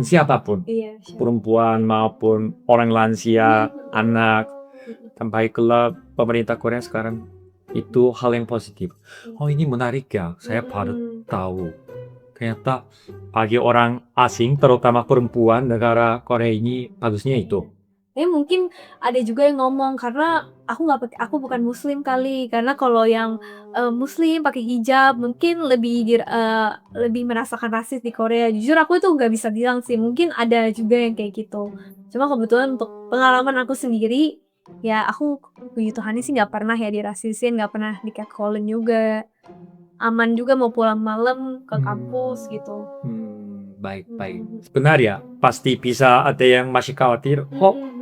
siapapun, Iya, siap. perempuan maupun orang lansia, anak, Mm-mm. sampai ke pemerintah Korea sekarang itu hal yang positif. Oh ini menarik ya, saya baru Mm-mm. tahu. Ternyata bagi orang asing, terutama perempuan negara Korea ini bagusnya itu. Mungkin ada juga yang ngomong karena aku bukan muslim kali, karena kalau yang muslim pakai hijab mungkin lebih merasakan rasis di Korea. Jujur aku itu nggak bisa bilang sih, mungkin ada juga yang kayak gitu. Cuma kebetulan untuk pengalaman aku sendiri, ya aku puji Tuhannya sih nggak pernah ya dirasisin, nggak pernah di catcalling juga. Aman juga mau pulang malam ke kampus gitu. Baik. Benar ya, pasti bisa ada yang masih khawatir.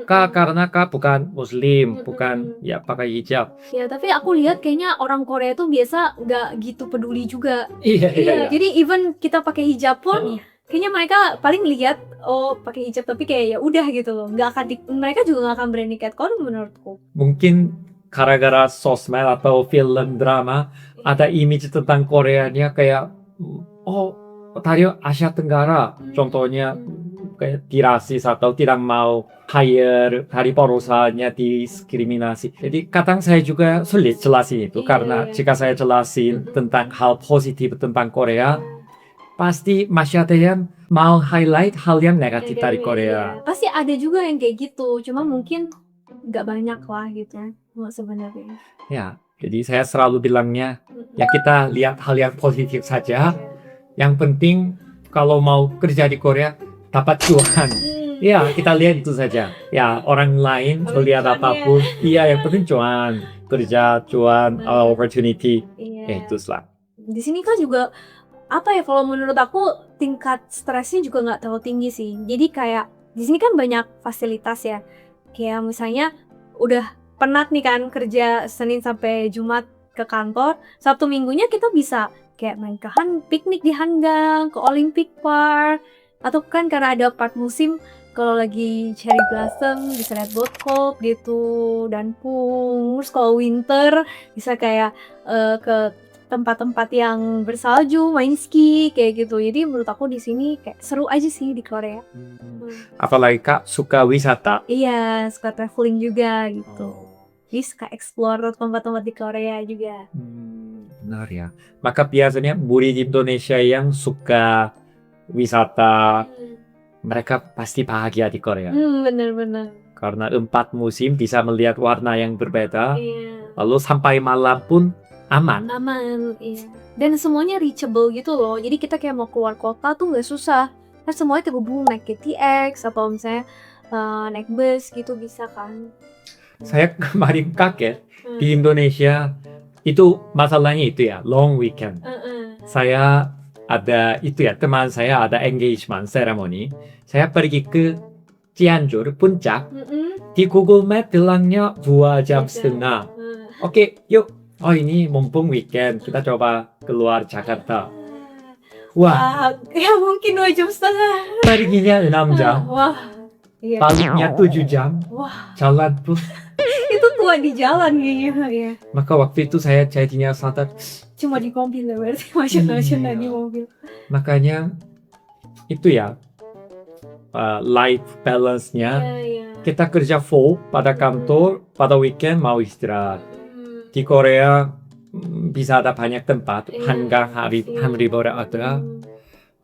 Kak, karena Kak bukan muslim, bukan ya pakai hijab. Ya, tapi aku lihat kayaknya orang Korea tuh biasa nggak gitu peduli juga. Iya. Jadi even kita pakai hijab pun, kayaknya mereka paling lihat oh pakai hijab tapi kayak ya udah gitu loh. Mereka juga nggak akan berani catcalling menurutku. Mungkin gara-gara sosmed atau film drama ada image tentang Koreanya kayak dari Asia Tenggara, contohnya kayak dirasis atau tidak mau hire dari perusahaannya diskriminasi. Jadi kadang saya juga sulit jelasin itu karena jika saya jelasin tentang hal positif tentang Korea, pasti masih ada yang mau highlight hal yang negatif dari Korea. Pasti ada juga yang kayak gitu, cuma mungkin nggak banyak lah gitu sebenarnya. Ya, jadi saya selalu bilangnya ya kita lihat hal yang positif saja. Yang penting kalau mau kerja di Korea dapat cuan. Ya, kita lihat itu saja. Ya, orang lain lihat apapun. Iya, yang penting cuan. Kerja, cuan, opportunity. Ya, itu lah. Di sini kan juga apa ya, kalau menurut aku tingkat stresnya juga nggak terlalu tinggi sih. Jadi kayak di sini kan banyak fasilitas ya. Kayak misalnya udah penat nih kan kerja Senin sampai Jumat ke kantor, Sabtu Minggunya kita bisa kayak main piknik di hanggang, ke Olympic Park, atau kan karena ada part musim kalau lagi cherry blossom bisa lihat boat gitu dan terus kalau winter bisa kayak ke tempat-tempat yang bersalju, main ski kayak gitu. Jadi menurut aku di sini kayak seru aja sih di Korea. Apalagi Kak suka wisata. Iya, suka traveling juga gitu. Jadi suka explore tempat-tempat di Korea juga. Benar ya. Maka biasanya murid Indonesia yang suka wisata, mereka pasti bahagia di Korea. Bener-bener. Karena 4 musim bisa melihat warna yang berbeda. Iya. Lalu sampai malam pun aman. Iya. Dan semuanya reachable gitu loh. Jadi kita kayak mau keluar kota tuh nggak susah. Kan semuanya terhubung naik KTX atau misalnya naik bus gitu bisa kan. Saya kemarin kaget di Indonesia itu masalahnya itu ya long weekend. Saya ada itu ya teman saya ada engagement ceremony. Saya pergi ke Cianjur puncak. Di Google Map bilangnya 2 jam setengah. Oke, yuk. Oh ini mumpung weekend kita coba keluar Jakarta. Wah, ya mungkin 2 jam setengah. perginya 6 jam. Wah. Iya. Baliknya 7 jam. Wah. Jalan pun. Itu tua di jalan kayaknya ya. Maka waktu itu saya jadinya sadar. Cuma di mobil ya berarti macam-macam di mobil. Makanya itu ya life balance-nya. Kita kerja full pada kantor, pada weekend mau istirahat. Di Korea bisa ada banyak tempat, hanggang hari boleh ada.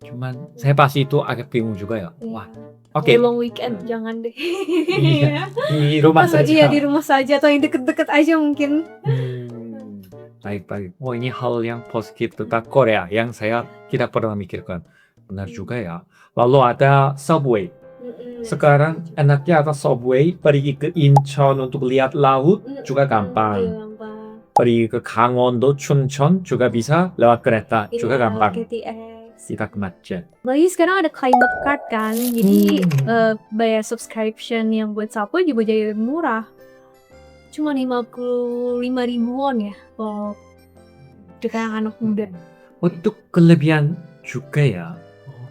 Cuman saya pasti itu agak bingung juga ya. Wah, oke. Long weekend jangan deh. Iya, di rumah saja. Iya di rumah saja atau yang deket-deket aja mungkin. Baik. Oh ini hal yang positif tentang Korea yang saya tidak pernah mikirkan. Benar juga ya. Lalu ada subway. Sekarang enaknya ada subway, pergi ke Incheon untuk lihat laut juga gampang. Pergi ke Gangwon-do, Chuncheon juga bisa lewat kereta juga gampang. Tidak macet. Lagi sekarang ada climate card kan, jadi bayar subscription yang buat subway juga jadi murah. Cuma 55 ribuan ya kalau dengan anak muda. Untuk kelebihan juga ya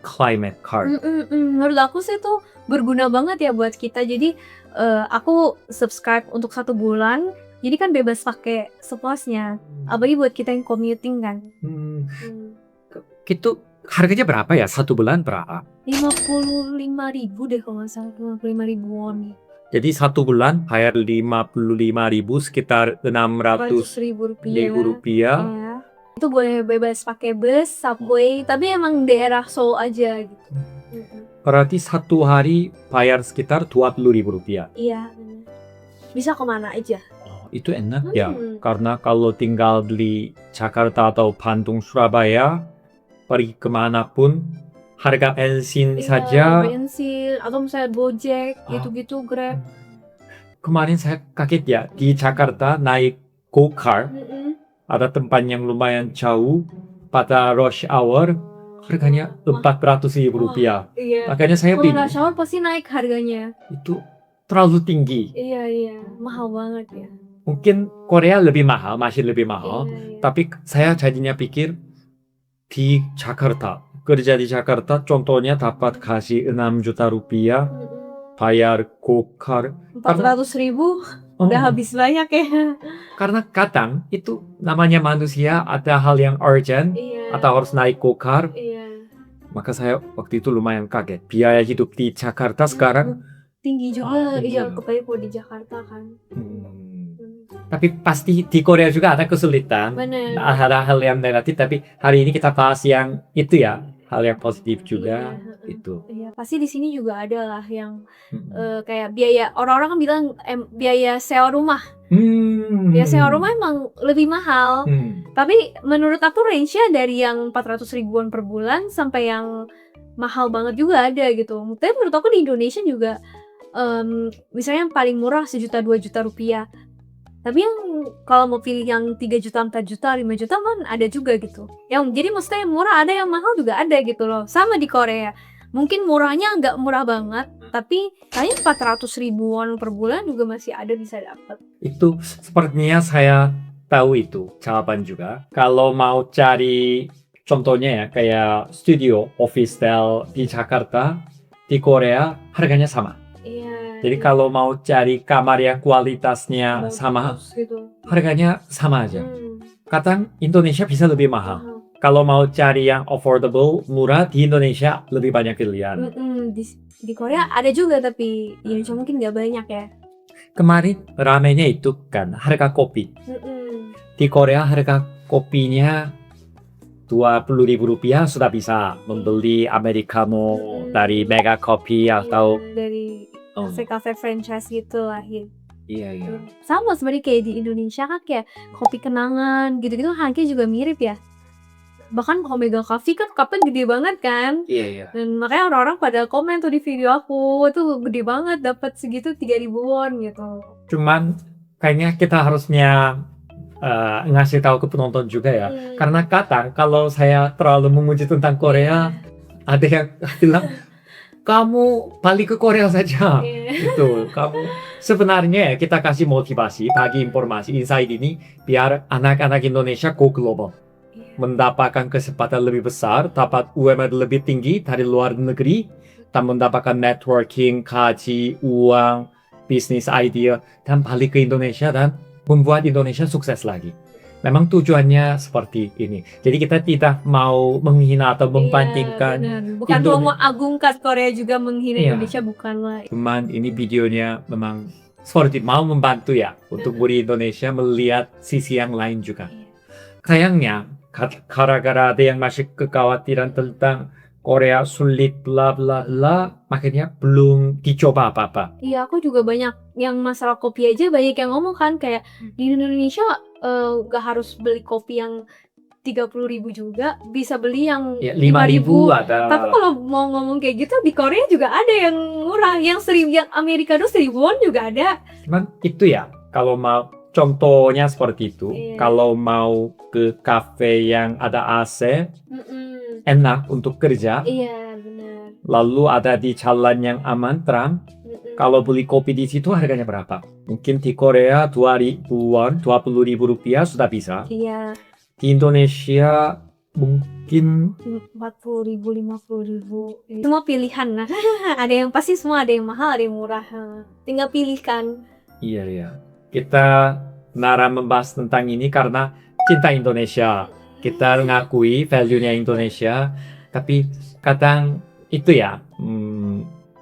climate card. Menurut aku sih itu berguna banget ya buat kita. Jadi aku subscribe untuk 1 bulan, jadi kan bebas pakai sepuasnya. Apalagi buat kita yang commuting kan. Itu harganya berapa ya? Satu bulan berapa? 55.000 deh kalau nggak salah, 55.000 won. Jadi satu bulan bayar 55.000, sekitar 600 ribu ribu rupiah. rupiah. Ya. Itu boleh bebas pakai bus, subway, tapi emang daerah Seoul aja gitu. Berarti satu hari bayar sekitar 20.000 rupiah. Iya, bisa kemana aja. Oh, itu enak ya, karena kalau tinggal di Jakarta atau Bandung, Surabaya, pergi kemanapun, harga bensin saja. Bensin atau misalnya Gojek, gitu-gitu, Grab. Kemarin saya kaget ya, di Jakarta naik go-kart, ada tempat yang lumayan jauh, pada rush hour, harganya 400.000 rupiah. Iya. Makanya saya Kalau bingung, rush hour pasti naik harganya. itu terlalu tinggi. Iya, mahal banget ya. Mungkin Korea lebih mahal, masih lebih mahal. Iya. Tapi saya jadinya pikir di Jakarta, kerja di Jakarta, contohnya dapat kasih 6 juta rupiah, bayar go-kart 400.000 udah habis banyak ya. Karena kadang itu namanya manusia, ada hal yang urgent atau harus naik go-kart. Iya. Maka saya waktu itu lumayan kaget. Biaya hidup di Jakarta sekarang tinggi juga. tinggi. Iya, kebanyakan kalau di Jakarta kan. Tapi pasti di Korea juga ada kesulitan. Bener. Ada hal yang negatif, tapi hari ini kita bahas yang itu ya, hal yang positif juga. Itu. Iya, pasti di sini juga ada lah yang kayak biaya, orang-orang kan bilang biaya sewa rumah. Biaya sewa rumah emang lebih mahal. Tapi menurut aku range-nya dari yang 400 ribuan per bulan sampai yang mahal banget juga ada gitu. Tapi menurut aku di Indonesia juga misalnya yang paling murah 1 juta 2 juta rupiah. Tapi yang kalau mau pilih yang 3 juta, 4 juta, 5 juta kan ada juga gitu. Jadi maksudnya yang murah ada, yang mahal juga ada gitu loh. Sama di Korea. Mungkin murahnya nggak murah banget, tapi kayaknya 400 ribuan per bulan juga masih ada bisa dapat. Itu sepertinya saya tahu itu jawaban juga. Kalau mau cari contohnya ya, kayak studio, office style di Jakarta, di Korea, harganya sama. Iya. Jadi kalau mau cari kamar yang kualitasnya sama, gitu. harganya sama aja. Kadang Indonesia bisa lebih mahal. Kalau mau cari yang affordable, murah, di Indonesia lebih banyak pilihan. Di Korea ada juga, tapi di Indonesia mungkin nggak banyak ya. Kemarin ramenya itu kan harga kopi. Di Korea harga kopinya 20.000 rupiah sudah bisa membeli americano dari Mega Coffee atau dari kafe-kafe franchise gitu lah ya. Iya. Sama sebenarnya kayak di Indonesia kan, kayak kopi kenangan gitu-gitu harganya juga mirip ya. Bahkan Omega Coffee kan cupnya gede banget kan. Iya. Dan makanya orang-orang pada komen tuh di video aku, itu gede banget, dapat segitu 3.000 won gitu. Cuman kayaknya kita harusnya ngasih tahu ke penonton juga ya. Karena kadang kalau saya terlalu memuji tentang Korea, ada yang bilang, kamu balik ke Korea saja. Itu kamu sebenarnya ya, kita kasih motivasi, bagi informasi insight ini biar anak-anak Indonesia go global, mendapatkan kesempatan lebih besar, dapat UMR lebih tinggi dari luar negeri, dan mendapatkan networking, kaji, uang, bisnis idea, dan balik ke Indonesia dan membuat Indonesia sukses lagi. Memang tujuannya seperti ini. Jadi kita tidak mau menghina atau membandingkan. Bukan mau mengagungkan Korea juga menghina Indonesia, bukanlah. Cuman ini videonya memang seperti mau membantu ya untuk budi Indonesia melihat sisi yang lain juga. Sayangnya gara-gara ada yang masih kekhawatiran tentang Korea sulit bla bla bla, makanya belum dicoba apa-apa. Iya, aku juga banyak yang masalah kopi aja banyak yang ngomong kan, kayak di Indonesia gak harus beli kopi yang 30.000 juga, bisa beli yang 5.000 ada. Tapi kalau mau ngomong kayak gitu, di Korea juga ada yang murah, yang 1.000, yang Amerika tuh 1.000 won juga ada. Cuman itu ya, kalau mau contohnya seperti itu, kalau mau ke kafe yang ada AC, enak untuk kerja. Iya, benar. Lalu ada di jalan yang aman, terang. Kalau beli kopi di situ harganya berapa? Mungkin di Korea 2.000-an, 20.000 rupiah sudah bisa. Iya. Di Indonesia mungkin 40.000, 50.000. Semua pilihan lah. Ada yang pasti, semua ada yang mahal, ada yang murah. Tinggal pilihkan. Iya. Kita nara membahas tentang ini karena cinta Indonesia. Kita mengakui value-nya Indonesia. Tapi kadang itu ya,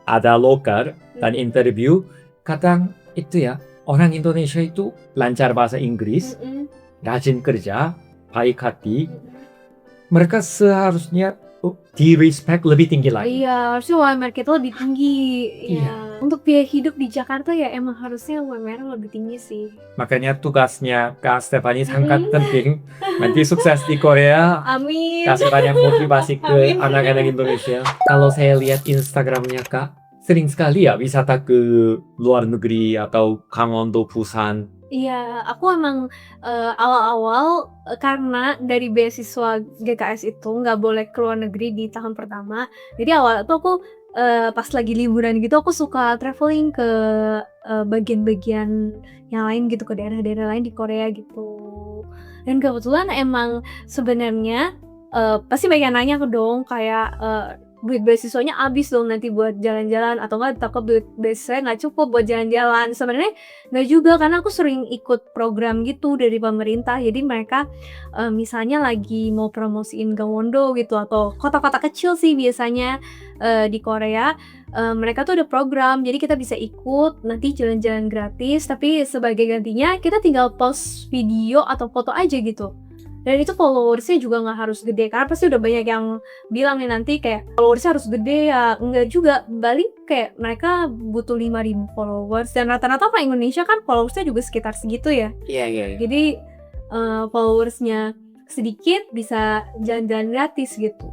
ada lokal dan interview, kadang itu ya, orang Indonesia itu lancar bahasa Inggris, rajin kerja, baik hati, mereka seharusnya di respect lebih tinggi lagi. Iya, harusnya UMR kita lebih tinggi. Iya. Ya. Untuk biaya hidup di Jakarta ya emang harusnya UMR lebih tinggi sih. Makanya tugasnya Kak Stefani sangat penting. Nanti sukses di Korea. Amin. Kasih banyak motivasi ke Amin. anak-anak Indonesia. Kalau saya lihat Instagramnya Kak, sering sekali ya wisata ke luar negeri atau Gangwon-do, Busan. Iya, aku emang awal-awal karena dari beasiswa GKS itu nggak boleh ke luar negeri di tahun pertama. Jadi awal itu aku pas lagi liburan gitu aku suka traveling ke bagian-bagian yang lain gitu, ke daerah-daerah lain di Korea gitu. Dan kebetulan emang sebenarnya pasti banyak yang nanya ke dong kayak duit beasiswanya habis dong nanti buat jalan-jalan atau enggak takut duit beasiswanya nggak cukup buat jalan-jalan. Sebenarnya nggak juga karena aku sering ikut program gitu dari pemerintah. Jadi mereka misalnya lagi mau promosiin Gangwon-do gitu atau kota-kota kecil sih biasanya di Korea. Mereka tuh ada program jadi kita bisa ikut nanti jalan-jalan gratis tapi sebagai gantinya kita tinggal post video atau foto aja gitu. Dan itu followersnya juga nggak harus gede karena pasti udah banyak yang bilang nih nanti kayak followersnya harus gede ya enggak juga. Bali kayak mereka butuh 5.000 followers dan rata-rata orang Indonesia kan followersnya juga sekitar segitu ya. Iya. Jadi followersnya sedikit bisa jalan-jalan gratis gitu.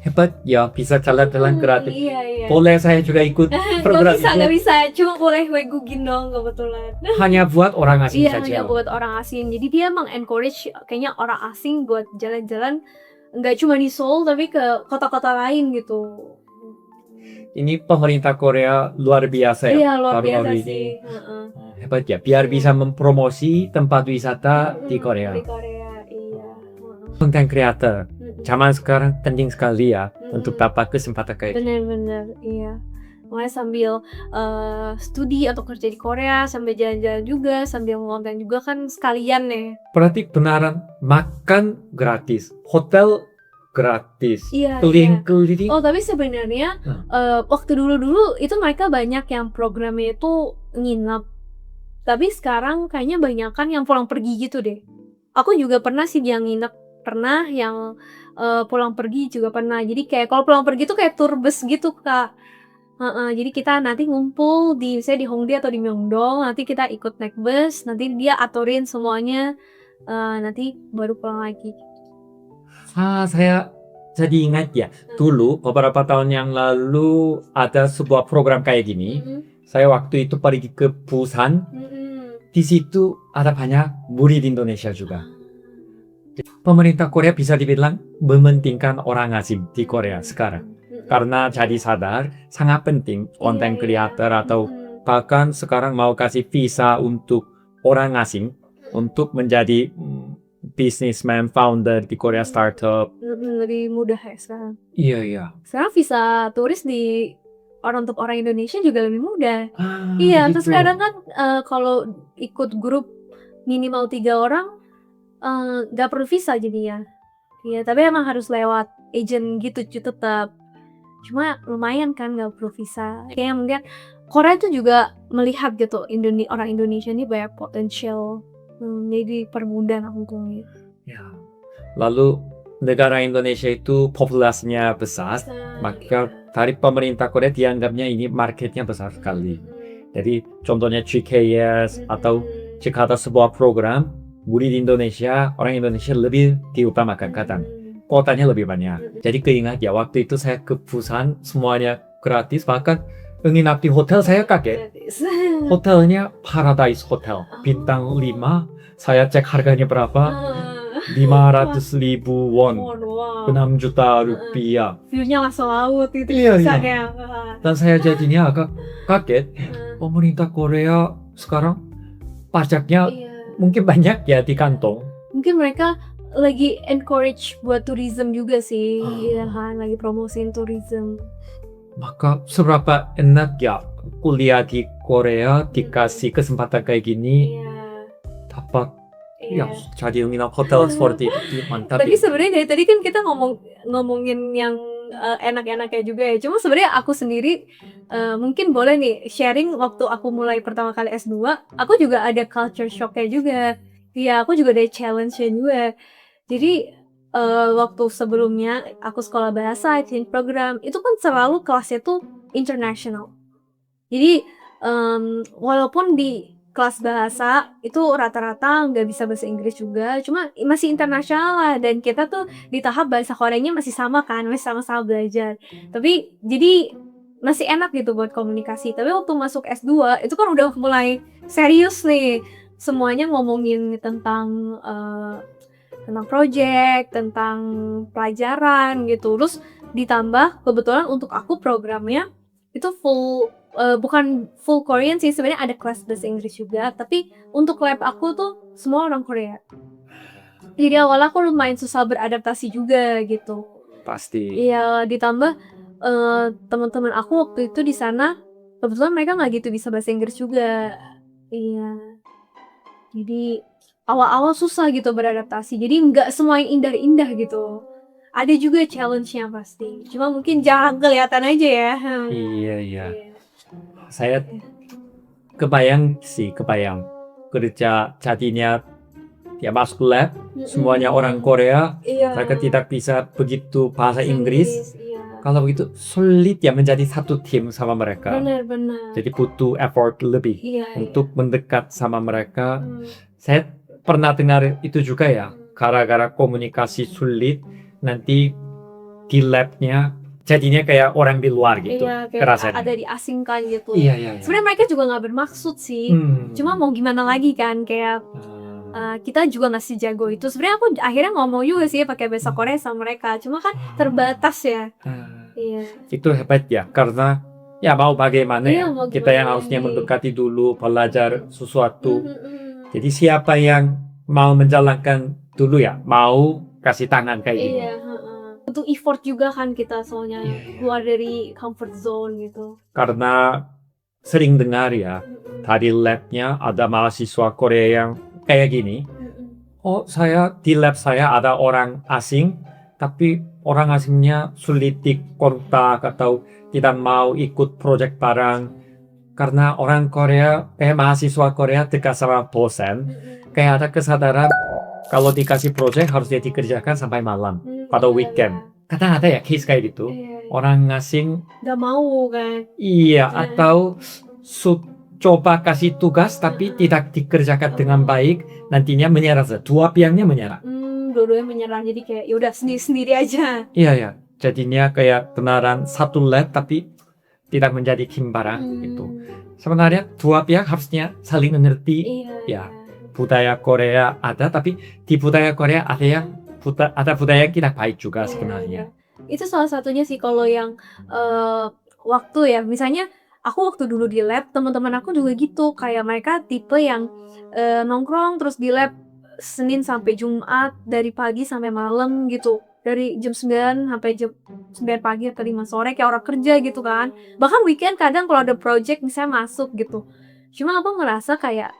Hebat ya, bisa jalan-jalan gratis. Iya. Boleh saya juga ikut program Nggak itu? bisa, cuma boleh wegugin dong kebetulan. Hanya buat orang asing Iya, saja. hanya buat orang asing. Jadi dia emang encourage kayaknya orang asing buat jalan-jalan nggak cuma di Seoul tapi ke kota-kota lain gitu. Ini pemerintah Korea luar biasa ya. Iya, luar baru-baru biasa ini. sih. Hebat ya, biar bisa mempromosi tempat wisata di Korea. Di Korea, iya. Content creator, zaman sekarang penting sekali ya untuk dapat kesempatan kayak Bener-bener, iya. Makanya sambil studi atau kerja di Korea, sambil jalan-jalan juga, sambil ngonten juga kan sekalian nih. Berarti benaran makan gratis, hotel gratis, Iya. keliling-keliling. Oh, tapi sebenarnya waktu dulu-dulu itu mereka banyak yang programnya itu nginep. Tapi sekarang kayaknya banyakan yang pulang pergi gitu deh. Aku juga pernah sih yang nginep, pernah yang pulang pergi juga pernah. Jadi kayak kalau pulang pergi tuh kayak tour bus gitu, Kak. Jadi kita nanti ngumpul di misalnya di Hongdae atau di Myeongdong, nanti kita ikut naik bus, nanti dia aturin semuanya, nanti baru pulang lagi. Saya jadi ingat ya, dulu beberapa tahun yang lalu ada sebuah program kayak gini. Saya waktu itu pergi ke Busan, di situ ada banyak murid Indonesia juga. Pemerintah Korea bisa dibilang mementingkan orang asing di Korea sekarang. Karena jadi sadar sangat penting content creator atau bahkan sekarang mau kasih visa untuk orang asing untuk menjadi businessman, founder di Korea startup. Lebih mudah ya sekarang. Iya. Sekarang visa turis di untuk orang Indonesia juga lebih mudah. Ah, Iya, gitu. terus kadang kan kalau ikut grup minimal 3 orang nggak perlu visa jadinya. Iya, tapi emang harus lewat agent gitu tetap. Cuma lumayan kan nggak perlu visa. Kayak mungkin Korea itu juga melihat gitu orang Indonesia ini banyak potensial. Jadi permudah langsung gitu. Ya. Lalu negara Indonesia itu populasinya besar, maka dari pemerintah Korea dianggapnya ini marketnya besar sekali. Jadi contohnya GKS atau jika ada sebuah program, murid Indonesia, orang Indonesia lebih diutamakan kadang. Kotanya lebih banyak. Jadi keingat ya waktu itu saya ke Busan semuanya gratis, bahkan menginap di hotel saya kaget. Hotelnya Paradise Hotel bintang 5. Saya cek harganya berapa, 500.000 won, 6 juta rupiah. View-nya langsung laut itu. Iya. Ya. Dan saya jadinya agak kaget. Pemerintah Korea sekarang pajaknya mungkin banyak ya di kantong. Mungkin mereka lagi encourage buat tourism juga sih, ya kan, lagi promosiin tourism. Maka seberapa enak ya kuliah di Korea dikasih kesempatan kayak gini, dapat Ya, Iya. jadi nginap hotel seperti itu mantap Tapi ya. sebenarnya dari tadi kan kita ngomongin yang enak-enaknya juga ya. Cuma sebenarnya aku sendiri mungkin boleh nih sharing waktu aku mulai pertama kali S2, aku juga ada culture shock-nya juga. Iya, aku juga ada challenge-nya juga. Jadi waktu sebelumnya aku sekolah bahasa, exchange program, itu kan selalu kelasnya tuh international. Jadi walaupun di kelas bahasa itu rata-rata nggak bisa bahasa Inggris juga, cuma masih internasional lah, dan kita tuh di tahap bahasa Koreanya masih sama kan, masih sama-sama belajar. Tapi jadi masih enak gitu buat komunikasi. Tapi waktu masuk S2 itu kan udah mulai serius nih. Semuanya ngomongin tentang project, tentang pelajaran gitu. Terus ditambah kebetulan untuk aku programnya itu bukan full Korean sih, sebenarnya ada kelas bahasa Inggris juga, tapi untuk lab aku tuh semua orang Korea. Jadi awalnya aku lumayan susah beradaptasi juga gitu. Pasti. Iya, ditambah teman-teman aku waktu itu di sana kebetulan mereka nggak gitu bisa bahasa Inggris juga. Iya. Jadi awal-awal susah gitu beradaptasi. Jadi nggak semua yang indah-indah gitu. Ada juga challenge-nya pasti. Cuma mungkin jarang kelihatan aja ya. Iya, iya. Iya. Saya kebayang kerja jadinya ya masuk lab, semuanya orang Korea, Iya. mereka tidak bisa begitu bahasa Inggris. Iya. Kalau begitu sulit ya menjadi satu tim sama mereka. Benar-benar. Jadi butuh effort lebih Iya. untuk mendekat sama mereka. Hmm. Saya pernah dengar itu juga ya, gara-gara komunikasi sulit, nanti di labnya jadinya kayak orang di luar gitu. Iya, kayak Rasanya. ada diasingkan gitu. Iya, iya, iya. Sebenarnya mereka juga nggak bermaksud sih. Cuma mau gimana lagi kan, kayak kita juga nggak sejago itu. Sebenarnya aku akhirnya ngomong juga sih pakai bahasa Korea sama mereka. Cuma kan terbatas ya. Iya. Itu hebat ya, karena ya mau bagaimana Iya, ya, mau kita yang gimana harusnya lagi. mendekati dulu, belajar sesuatu. Mm-mm. Jadi siapa yang mau menjalankan dulu ya, mau kasih tangan kayak gini. Iya, heeh. Butuh effort juga kan kita soalnya Iya, iya. keluar dari comfort zone gitu. Karena sering dengar ya, dari labnya ada mahasiswa Korea yang kayak gini. Oh, di lab saya ada orang asing, tapi orang asingnya sulit dikontak atau tidak mau ikut proyek bareng. Karena orang Korea, mahasiswa Korea dekat sama dosen, kayak ada kesadaran kalau dikasih proyek harusnya dikerjakan sampai malam pada weekend. Kadang ada ya case kayak gitu. Iya. Orang asing, Nggak mau kan. iya, atau coba kasih tugas tapi tidak dikerjakan dengan baik, nantinya menyerah. Dua pihaknya menyerah. Dua-duanya menyerah, jadi kayak yaudah sendiri-sendiri aja. Iya, ya. Jadinya kayak benaran satu lab tapi tidak menjadi tim bareng gitu. Sebenarnya dua pihak harusnya saling mengerti. Iya. Ya, budaya Korea ada, tapi di budaya Korea ada budaya yang tidak baik juga sebenarnya. Itu salah satunya sih kalau yang waktu ya, misalnya aku waktu dulu di lab, teman-teman aku juga gitu, kayak mereka tipe yang nongkrong terus di lab Senin sampai Jumat, dari pagi sampai malam gitu, dari jam 9 sampai jam 9 pagi atau 5 sore kayak orang kerja gitu kan. Bahkan weekend kadang kalau ada project misalnya masuk gitu. Cuma aku ngerasa kayak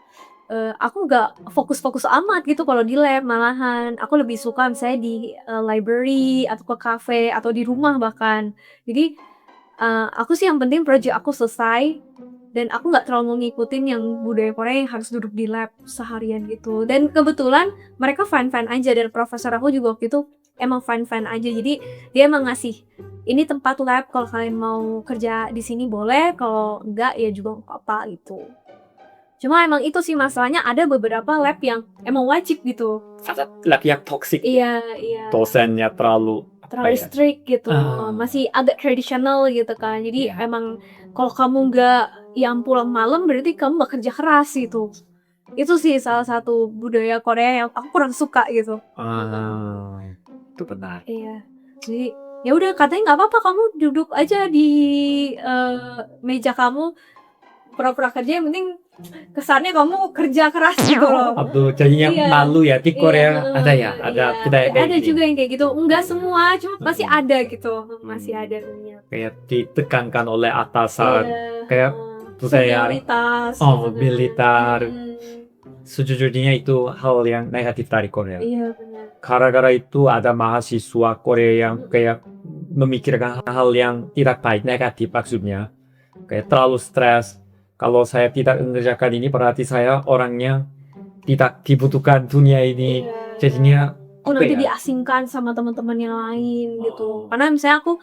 aku nggak fokus-fokus amat gitu kalau di lab, malahan aku lebih suka misalnya di library atau ke cafe atau di rumah bahkan. Jadi aku sih yang penting project aku selesai dan aku nggak terlalu ngikutin yang budaya Korea yang harus duduk di lab seharian gitu. Dan kebetulan mereka fine-fine aja, dan profesor aku juga waktu itu emang fine-fine aja. Jadi dia emang ngasih, ini tempat lab, kalau kalian mau kerja di sini boleh, kalau enggak ya juga nggak apa-apa gitu. Cuma emang itu sih masalahnya, ada beberapa lab yang emang wajib gitu. Ada lab yang toxic. Iya. Dosennya terlalu strict gitu, masih agak tradisional gitu kan. Jadi emang kalau kamu nggak yang pulang malam berarti kamu nggak kerja keras gitu. Itu sih salah satu budaya Korea yang aku kurang suka gitu. Itu benar. Iya. Jadi ya udah, katanya nggak apa-apa, kamu duduk aja di meja kamu, pura-pura kerja, yang penting kesannya kamu kerja keras gitu loh. Aduh, jadinya malu ya di Korea. Ada ya, ada budaya kayak ada gini. juga yang kayak gitu. Enggak semua, cuma masih ada gitu, masih ada kayak ditekankan oleh atasan, kayak budaya mobilitas. militer. sejujurnya itu hal yang negatif dari Korea. Iya benar. Gara-gara itu ada mahasiswa Korea yang kayak memikirkan hal yang tidak baik, negatif maksudnya. Kayak terlalu stres. Kalau saya tidak mengerjakan ini berarti saya orangnya tidak dibutuhkan dunia ini. Iya. Jadinya Oh apa nanti ya? diasingkan sama teman-teman yang lain gitu. Karena misalnya aku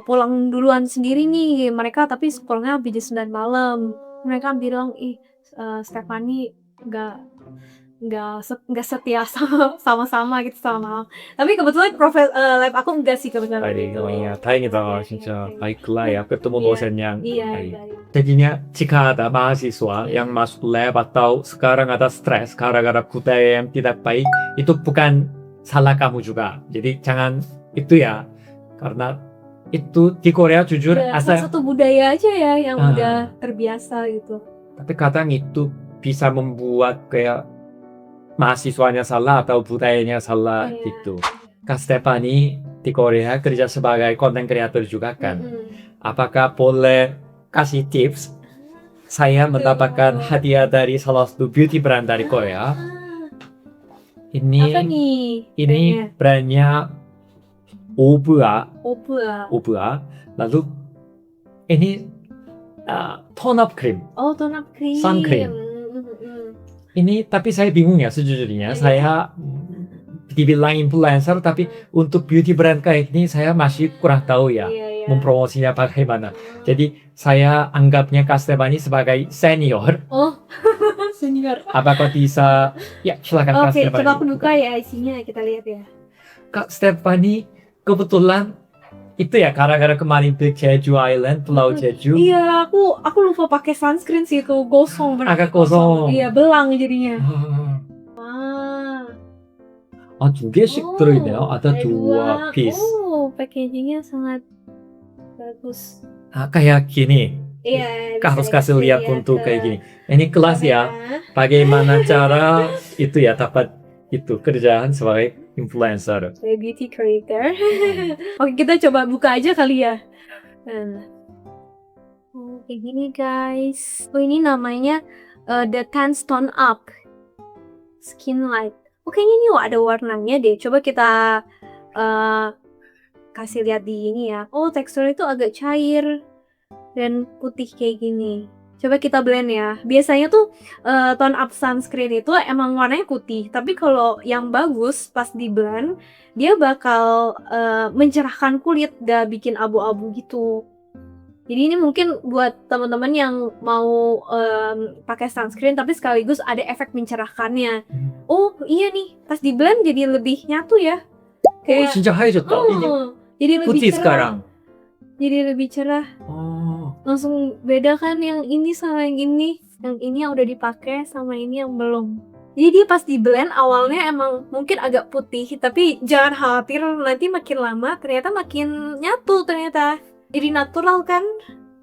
pulang duluan sendiri nih, mereka tapi pulangnya habis jam 9 malam. Mereka bilang, ih Stephanie nggak nggak setia sama-sama gitu sama. Tapi kebetulan lab aku enggak sih kebetulan. Baik, gitu. ya, 다행이다, Iya, 진짜. iya. baiklah ya, ketemu Iya. dosen yang Iya, baik. baik. Jadinya jika ada mahasiswa yang masuk lab atau sekarang ada stres gara-gara budaya yang tidak baik, itu bukan salah kamu juga. Jadi jangan itu ya, karena itu di Korea jujur Iya, asal, salah satu budaya aja ya yang Ah. udah terbiasa gitu. tapi kadang itu bisa membuat kayak mahasiswanya salah atau budayanya salah Iya. gitu. Kak Stephanie di Korea kerja sebagai content creator juga kan. Mm-mm. Apakah boleh kasih tips? Saya mendapatkan hadiah dari salah satu beauty brand dari Korea. Ah, Ini apa nih? ini brandnya Obua, Opera. Obua. Lalu ini tone up cream. Oh, tone up cream. Sun cream. Ini tapi saya bingung ya sejujurnya. Iya. Saya dibilang influencer tapi untuk beauty brand kayak ini saya masih kurang tahu ya. Iya, iya. Mempromosinya bagaimana. Jadi saya anggapnya Kak Stephanie sebagai senior. Oh, senior. Apakah bisa? Ya silakan Kak Oke, Stephanie. coba aku buka ya isinya, kita lihat ya. Kak Stephanie kebetulan itu ya gara-gara kemarin ke Jeju Island, Pulau Jeju. Iya, aku lupa pakai sunscreen sih, itu gosong bener. Agak gosong. Iya, belang jadinya. Ah, Wah. 두 개씩 Oh, 들어있네요. ada ada dua piece. Oh, packagingnya sangat bagus. Kayak gini. Iya. Kak harus bisa kasih dikasih lihat untuk kayak gini. Ini kelas ya. Bagaimana cara itu ya dapat itu kerjaan sebagai influencer. Saya beauty creator. Oke, kita coba buka aja kali ya. Nah. Oh, kayak gini guys. Oh, ini namanya The 10 Stone Up Skin Light. Oh, kayaknya ini ada warnanya deh. Coba kita kasih lihat di ini ya. Oh, teksturnya itu agak cair dan putih kayak gini. Coba kita blend ya. Biasanya tuh tone up sunscreen itu emang warnanya putih, tapi kalau yang bagus pas di blend dia bakal mencerahkan kulit, gak bikin abu-abu gitu. Jadi ini mungkin buat teman-teman yang mau pakai sunscreen tapi sekaligus ada efek mencerahkannya. Oh iya nih, pas di blend jadi lebih nyatu ya. Kayak 진짜 하얘졌다. 이게 jadi lebih putih cerah. sekarang. Jadi lebih cerah. Langsung beda kan yang ini sama yang ini. Yang ini yang udah dipakai sama ini yang belum. Jadi dia pas di blend awalnya emang mungkin agak putih, tapi jangan khawatir nanti makin lama ternyata makin nyatu ternyata. Jadi natural kan?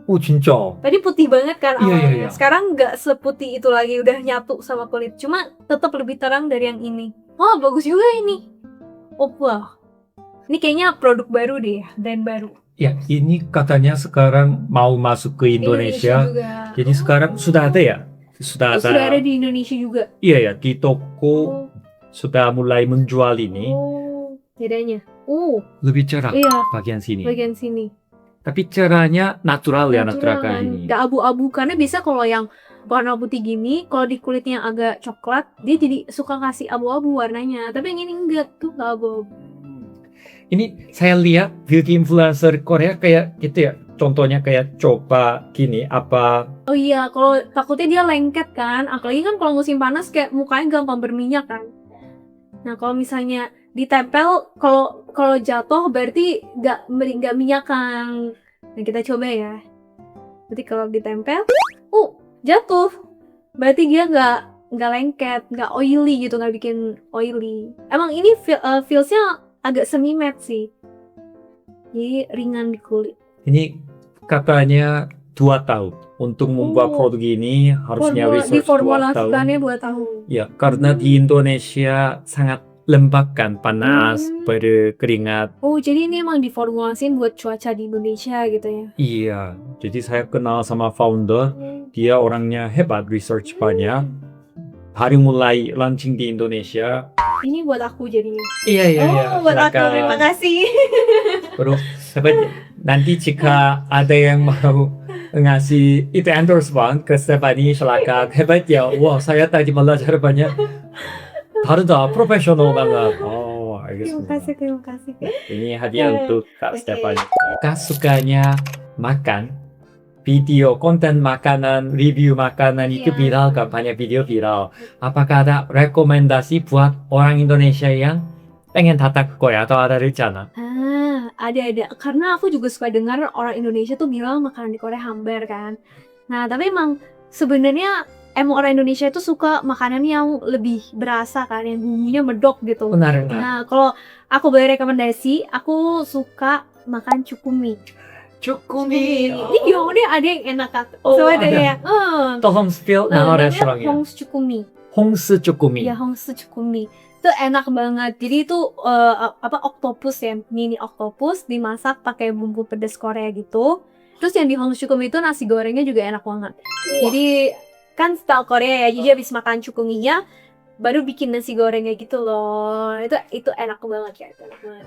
오 진짜. Tadi putih banget kan Iya, awalnya. iya, iya. Sekarang nggak seputih itu lagi, udah nyatu sama kulit. Cuma tetap lebih terang dari yang ini. Oh, bagus juga ini. Oh, wah. Ini kayaknya produk baru deh, brand baru. Ya, ini katanya sekarang mau masuk ke Indonesia. juga. Jadi sekarang sudah ada ya? Sudah Oh, ada. sudah ada di Indonesia juga. Iya ya, di toko Oh, sudah mulai menjual ini. oh, bedanya. Oh, Lebih cerah iya, bagian sini. bagian sini. Tapi cerahnya natural ya, natural Natural kayak kan. ini. Gak abu-abu karena biasa kalau yang warna putih gini, kalau di kulitnya agak coklat, dia jadi suka kasih abu-abu warnanya. Tapi yang ini enggak tuh, gak abu-abu. Ini saya lihat beauty influencer Korea kayak gitu ya. Contohnya kayak coba gini apa. Oh iya, kalau takutnya dia lengket kan, apalagi kan kalau musim panas kayak mukanya gampang berminyak kan. Nah kalau misalnya ditempel, kalau jatuh berarti nggak minyakan. Nah kita coba ya. Berarti kalau ditempel, jatuh. Berarti dia nggak lengket, nggak oily gitu, nggak bikin oily. Emang ini feelsnya agak semi matte sih, jadi ringan di kulit. Ini katanya 2 tahun untuk membuat produk ini harusnya research 2 tahun. Diformulasikannya 2 tahun. Ya, karena di Indonesia sangat lembab kan, panas, berkeringat. Oh, jadi ini emang diformulasiin buat cuaca di Indonesia gitu ya? Iya, jadi saya kenal sama founder, dia orangnya hebat, research banyak. baru mulai launching di Indonesia. Ini buat aku jadinya. Iya, Buat aku, silakan. terima kasih. Terus nanti jika ada yang mau ngasih itu endorsement ke Stephanie, silakan. Hebat ya. Wah, saya tadi belajar banyak. 다르다, profesional banget. Oh, 알겠습니다. Terima kasih. Ini hadiah untuk Kak Oke. Stephanie. Kak sukanya makan, video, konten makanan, review makanan itu Iya. viral kan? Banyak video viral. Apakah ada rekomendasi buat orang Indonesia yang pengen datang ke Korea atau ada rencana? Ada. Karena aku juga suka dengar orang Indonesia tuh bilang makanan di Korea hambar kan. Nah, tapi emang sebenarnya orang Indonesia itu suka makanan yang lebih berasa kan, yang bumbunya medok gitu. Benar. Nah, kalau aku boleh rekomendasi, aku suka makan cukumi. Cukumi. Ini di Hongdae ada yang enak kan. Oh, So, ada. ya. 또 홈스필 nama restorannya. Hong's Cukumi. 홍스 cukumi. Ya, Hong's Cukumi. Itu enak banget. Jadi itu oktopus ya, mini oktopus dimasak pakai bumbu pedas Korea gitu. Terus yang di Hong's Cukumi itu nasi gorengnya juga enak banget. Jadi kan style Korea ya, jadi habis makan cukuminya baru bikin nasi gorengnya gitu loh. Itu enak banget ya, itu enak banget.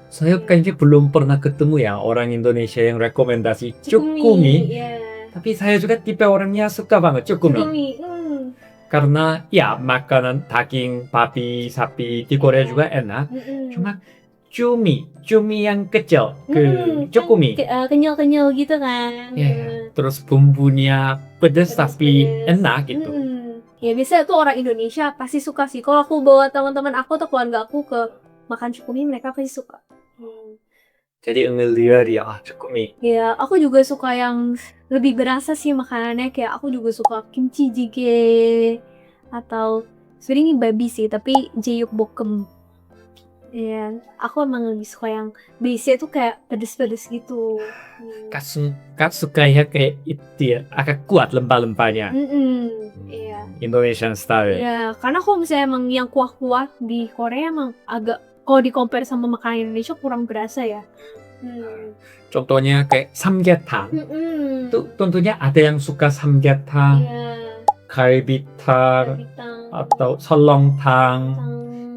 Saya kayaknya belum pernah ketemu ya orang Indonesia yang rekomendasi cukumi. Iya. Tapi saya juga tipe orangnya suka banget cukumi. Cukumi. Karena ya makanan daging babi, sapi di Korea juga enak. Cuma cumi yang kecil, cukumi. Kenyal-kenyal gitu kan. Ya, terus bumbunya pedas tapi Pedas. enak gitu. Ya biasanya tuh orang Indonesia pasti suka sih. Kalau aku bawa teman-teman aku atau keluarga aku ke makan cukumi, mereka pasti suka. Jadi ngeliat ya cukumi. Ya, aku juga suka yang lebih berasa sih makanannya. Kayak aku juga suka kimchi jjigae atau sebenarnya ini babi sih, tapi jeokbokkeum. Ya, aku emang lebih suka yang base-nya tuh kayak pedes-pedes gitu. Kak suka ya kayak itu ya, agak kuat lempah-lempahnya. Iya. Indonesian style. Ya, karena kalau misalnya emang yang kuah-kuah di Korea emang agak, kalau di-compare sama makanan Indonesia kurang berasa ya. Contohnya kayak samgyetang. Tuh tentunya ada yang suka samgyetang, Iya. 갈비탕 Bintang. atau 설렁탕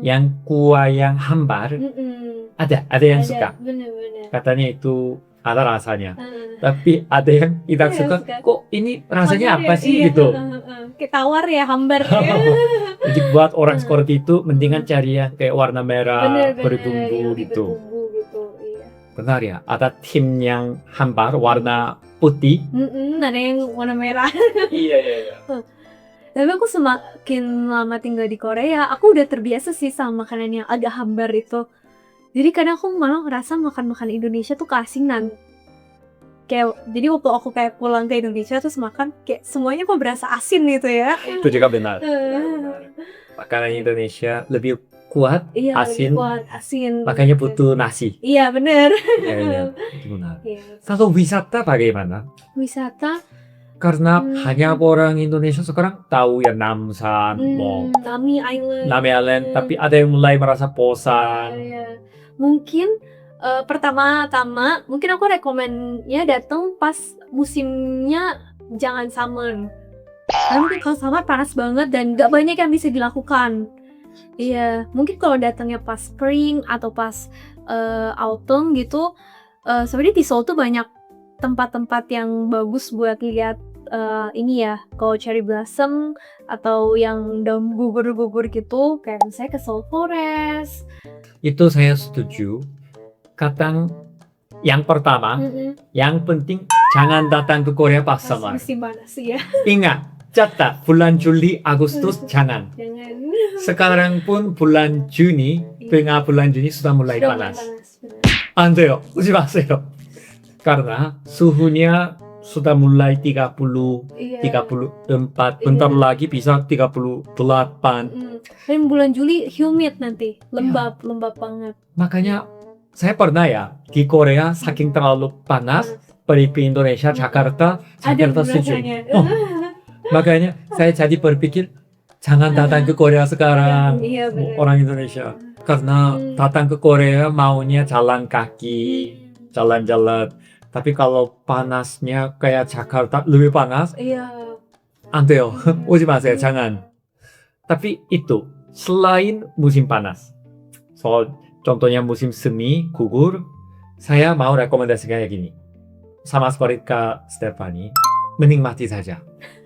yang kuah yang hambar. Ada yang suka. Bener-bener. Katanya itu ada rasanya. Tapi ada yang tidak Ada yang suka. suka. Kok ini rasanya Hambar apa ya? sih Iya, gitu. Kayak tawar ya, hambar ya. Jadi buat orang seperti itu mendingan cari yang kayak warna merah Bener-bener, berbumbu yang gitu. berbumbu gitu, iya. Benar ya, ada tim yang hambar warna putih. Ada yang warna merah. Iya. Tapi aku semakin lama tinggal di Korea, aku udah terbiasa sih sama makanan yang agak hambar itu. Jadi kadang aku malah ngerasa makan Indonesia tuh keasinan. Jadi waktu aku kayak pulang ke Indonesia terus makan, kayak semuanya kok berasa asin gitu ya. Itu juga benar. Makanan Indonesia lebih kuat, Iya, asin. lebih kuat, asin. Makanya butuh nasi. Iya, bener. Iya, itu benar. Iya. Kalau wisata bagaimana? Wisata, Karena banyak orang Indonesia sekarang tahu ya Namsan, mau Nami Island. Nami Island, tapi ada yang mulai merasa bosan. Iya. Mungkin pertama-tama mungkin aku rekomennya datang pas musimnya, jangan summer. Karena mungkin kalau summer panas banget dan gak banyak yang bisa dilakukan. Iya, mungkin kalau datangnya pas spring atau pas autumn gitu, sebenarnya di Seoul tuh banyak tempat-tempat yang bagus buat lihat ini ya, kalau cherry blossom atau yang daun gugur-gugur gitu, kayak misalnya ke Seoul Forest. Itu saya setuju. Kadang yang pertama, yang penting jangan datang ke Korea pas Pas summer. musim panas ya. Ingat, catat bulan Juli, Agustus jangan. Jangan. Sekarang pun bulan Juni, tengah bulan Juni sudah mulai Udah panas. bener. 안 돼요. 오지 마세요. Karena suhunya sudah mulai 30, Iya. 34, bentar lagi bisa 38. Dan bulan Juli humid nanti, lembab banget. Makanya saya pernah ya di Korea saking terlalu panas, pergi ke Indonesia, Jakarta sejuk. berasanya. Oh, makanya saya jadi berpikir jangan datang ke Korea sekarang, Iya, bener. orang Indonesia. Karena datang ke Korea maunya jalan kaki, jalan-jalan. Tapi kalau panasnya kayak Jakarta lebih panas, Iya. 안 돼요. 오지 마세요. jangan. Tapi itu selain musim panas. Soal contohnya musim semi, gugur, saya mau rekomendasi kayak gini. Sama seperti Kak Stephanie, menikmati saja.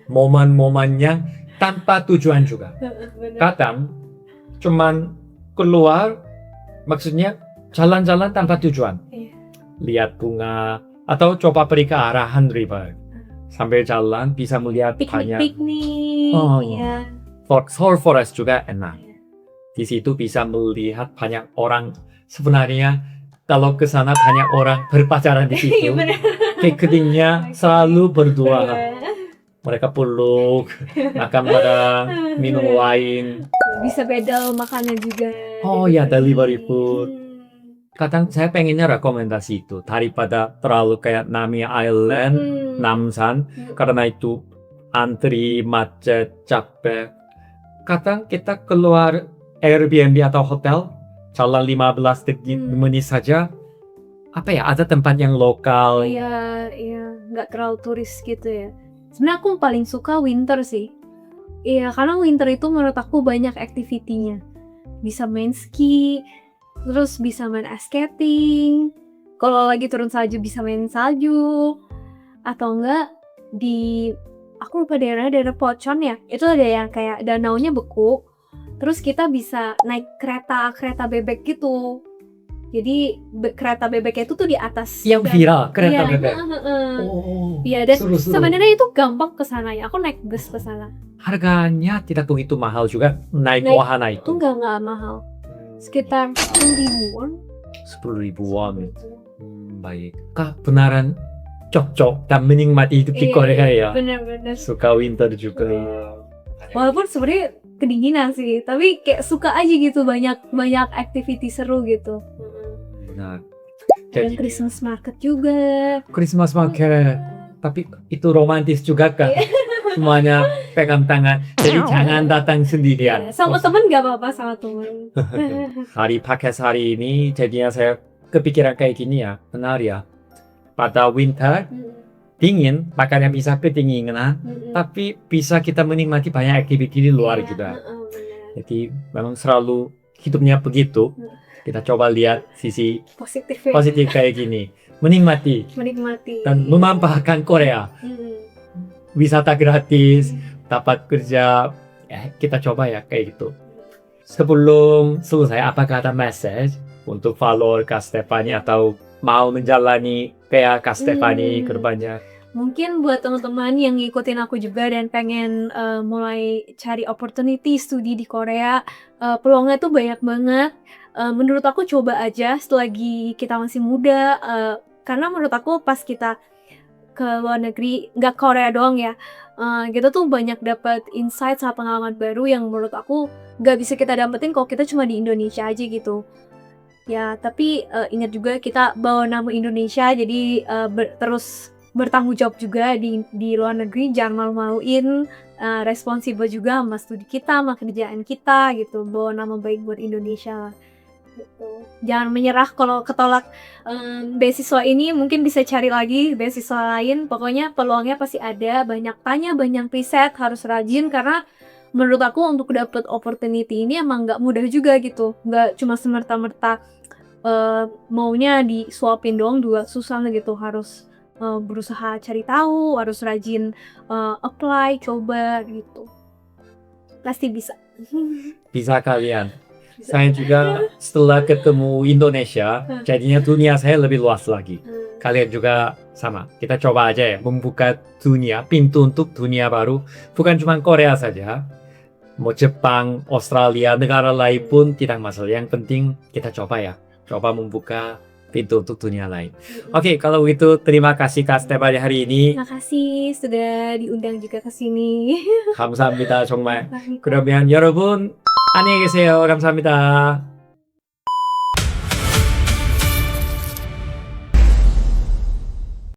Momen-momen yang tanpa tujuan juga. Bener. Kadang cuman keluar, maksudnya jalan-jalan tanpa tujuan. Iya. Lihat bunga, atau coba pergi ke arahan river. Sambil jalan bisa melihat banyak. Piknik-piknik. Oh. Ya. Seoul Forest juga enak. Di situ bisa melihat banyak orang. Sebenarnya kalau ke sana banyak orang berpacaran di situ. Iya, bener. Ketiknya selalu berdua. Iya. Mereka peluk, makan bareng, minum wine. Bisa bedel makannya juga. Oh ya, delivery food. Kadang saya pengennya rekomendasi itu daripada terlalu kayak Nami Island, Namsan, karena itu antri, macet, capek. Kadang kita keluar Airbnb atau hotel, jalan 15 menit saja. Apa ya, ada tempat yang lokal. Iya, iya, nggak terlalu turis gitu ya. Sebenarnya aku paling suka winter sih. Iya, karena winter itu menurut aku banyak aktivitinya. Bisa main ski, terus bisa main ice skating. Kalau lagi turun salju bisa main salju. Atau enggak di, aku lupa daerah Pocheon ya. Itu ada yang kayak danaunya beku. Terus kita bisa naik kereta bebek gitu. Jadi kereta bebeknya itu tuh di atas. Yang viral, kereta Iya, bebek. Oh. Iya, dan seru-seru. sebenarnya itu gampang ke sana ya. Aku naik bus ke sana. Harganya tidak begitu mahal juga naik Naik- wahana Itu itu. nggak mahal. Sekitar 10 ribuan. 10 ribuan. Baik. Kak benaran cocok dan menikmati hidup di Iya, Korea ya. Bener-bener. Suka winter juga. Walaupun sebenarnya kedinginan sih, tapi kayak suka aja gitu, banyak activity seru gitu. Nah, Dan jadi Christmas market juga. Christmas market. Tapi itu romantis juga Kak. Iya. Semuanya pegang tangan. Jadi jangan datang sendirian. Sama temen nggak apa-apa, sama temen. Hari pakai hari ini jadinya saya kepikiran kayak gini ya. Benar ya. Pada winter dingin, makanya bisa kedinginan. Tapi bisa kita menikmati banyak aktiviti di luar Iya, juga. bener. Jadi memang selalu hidupnya begitu. Kita coba lihat sisi Positif. positif kayak gini. Menikmati Menikmati. dan memanfaatkan Korea. Wisata gratis, dapat kerja. Kita coba ya kayak gitu. Sebelum selesai, apakah ada message untuk follower Kak Stephanie atau mau menjalani kayak Kak Stephanie ke depannya? Mungkin buat teman-teman yang ngikutin aku juga dan pengen mulai cari opportunity studi di Korea, peluangnya tuh banyak banget. Menurut aku coba aja selagi kita masih muda, karena menurut aku pas kita ke luar negeri, nggak Korea doang ya, kita tuh banyak dapat insight sama pengalaman baru yang menurut aku nggak bisa kita dapetin kalau kita cuma di Indonesia aja gitu. Ya, tapi ingat juga kita bawa nama Indonesia, jadi terus bertanggung jawab juga di luar negeri, jangan malu-maluin, responsibel juga sama studi kita, sama kerjaan kita gitu, bawa nama baik buat Indonesia lah. Gitu. Jangan menyerah kalau ketolak beasiswa ini, mungkin bisa cari lagi beasiswa lain. Pokoknya peluangnya pasti ada, banyak tanya, banyak riset, harus rajin karena menurut aku untuk dapat opportunity ini emang nggak mudah juga gitu, nggak cuma semerta-merta maunya disuapin doang juga susah gitu, harus berusaha cari tahu, harus rajin apply, coba gitu, pasti bisa. Bisa kalian. Saya juga setelah ketemu Indonesia, jadinya dunia saya lebih luas lagi. Kalian juga sama. Kita coba aja ya, membuka dunia, pintu untuk dunia baru. Bukan cuma Korea saja. Mau Jepang, Australia, negara lain pun tidak masalah. Yang penting kita coba ya. Coba membuka pintu untuk dunia lain. Oke, kalau itu terima kasih Kak Stephanie hari ini. Makasih sudah diundang juga ke sini. 감사합니다. 정말. 그러면 여러분 안녕히 계세요. 감사합니다.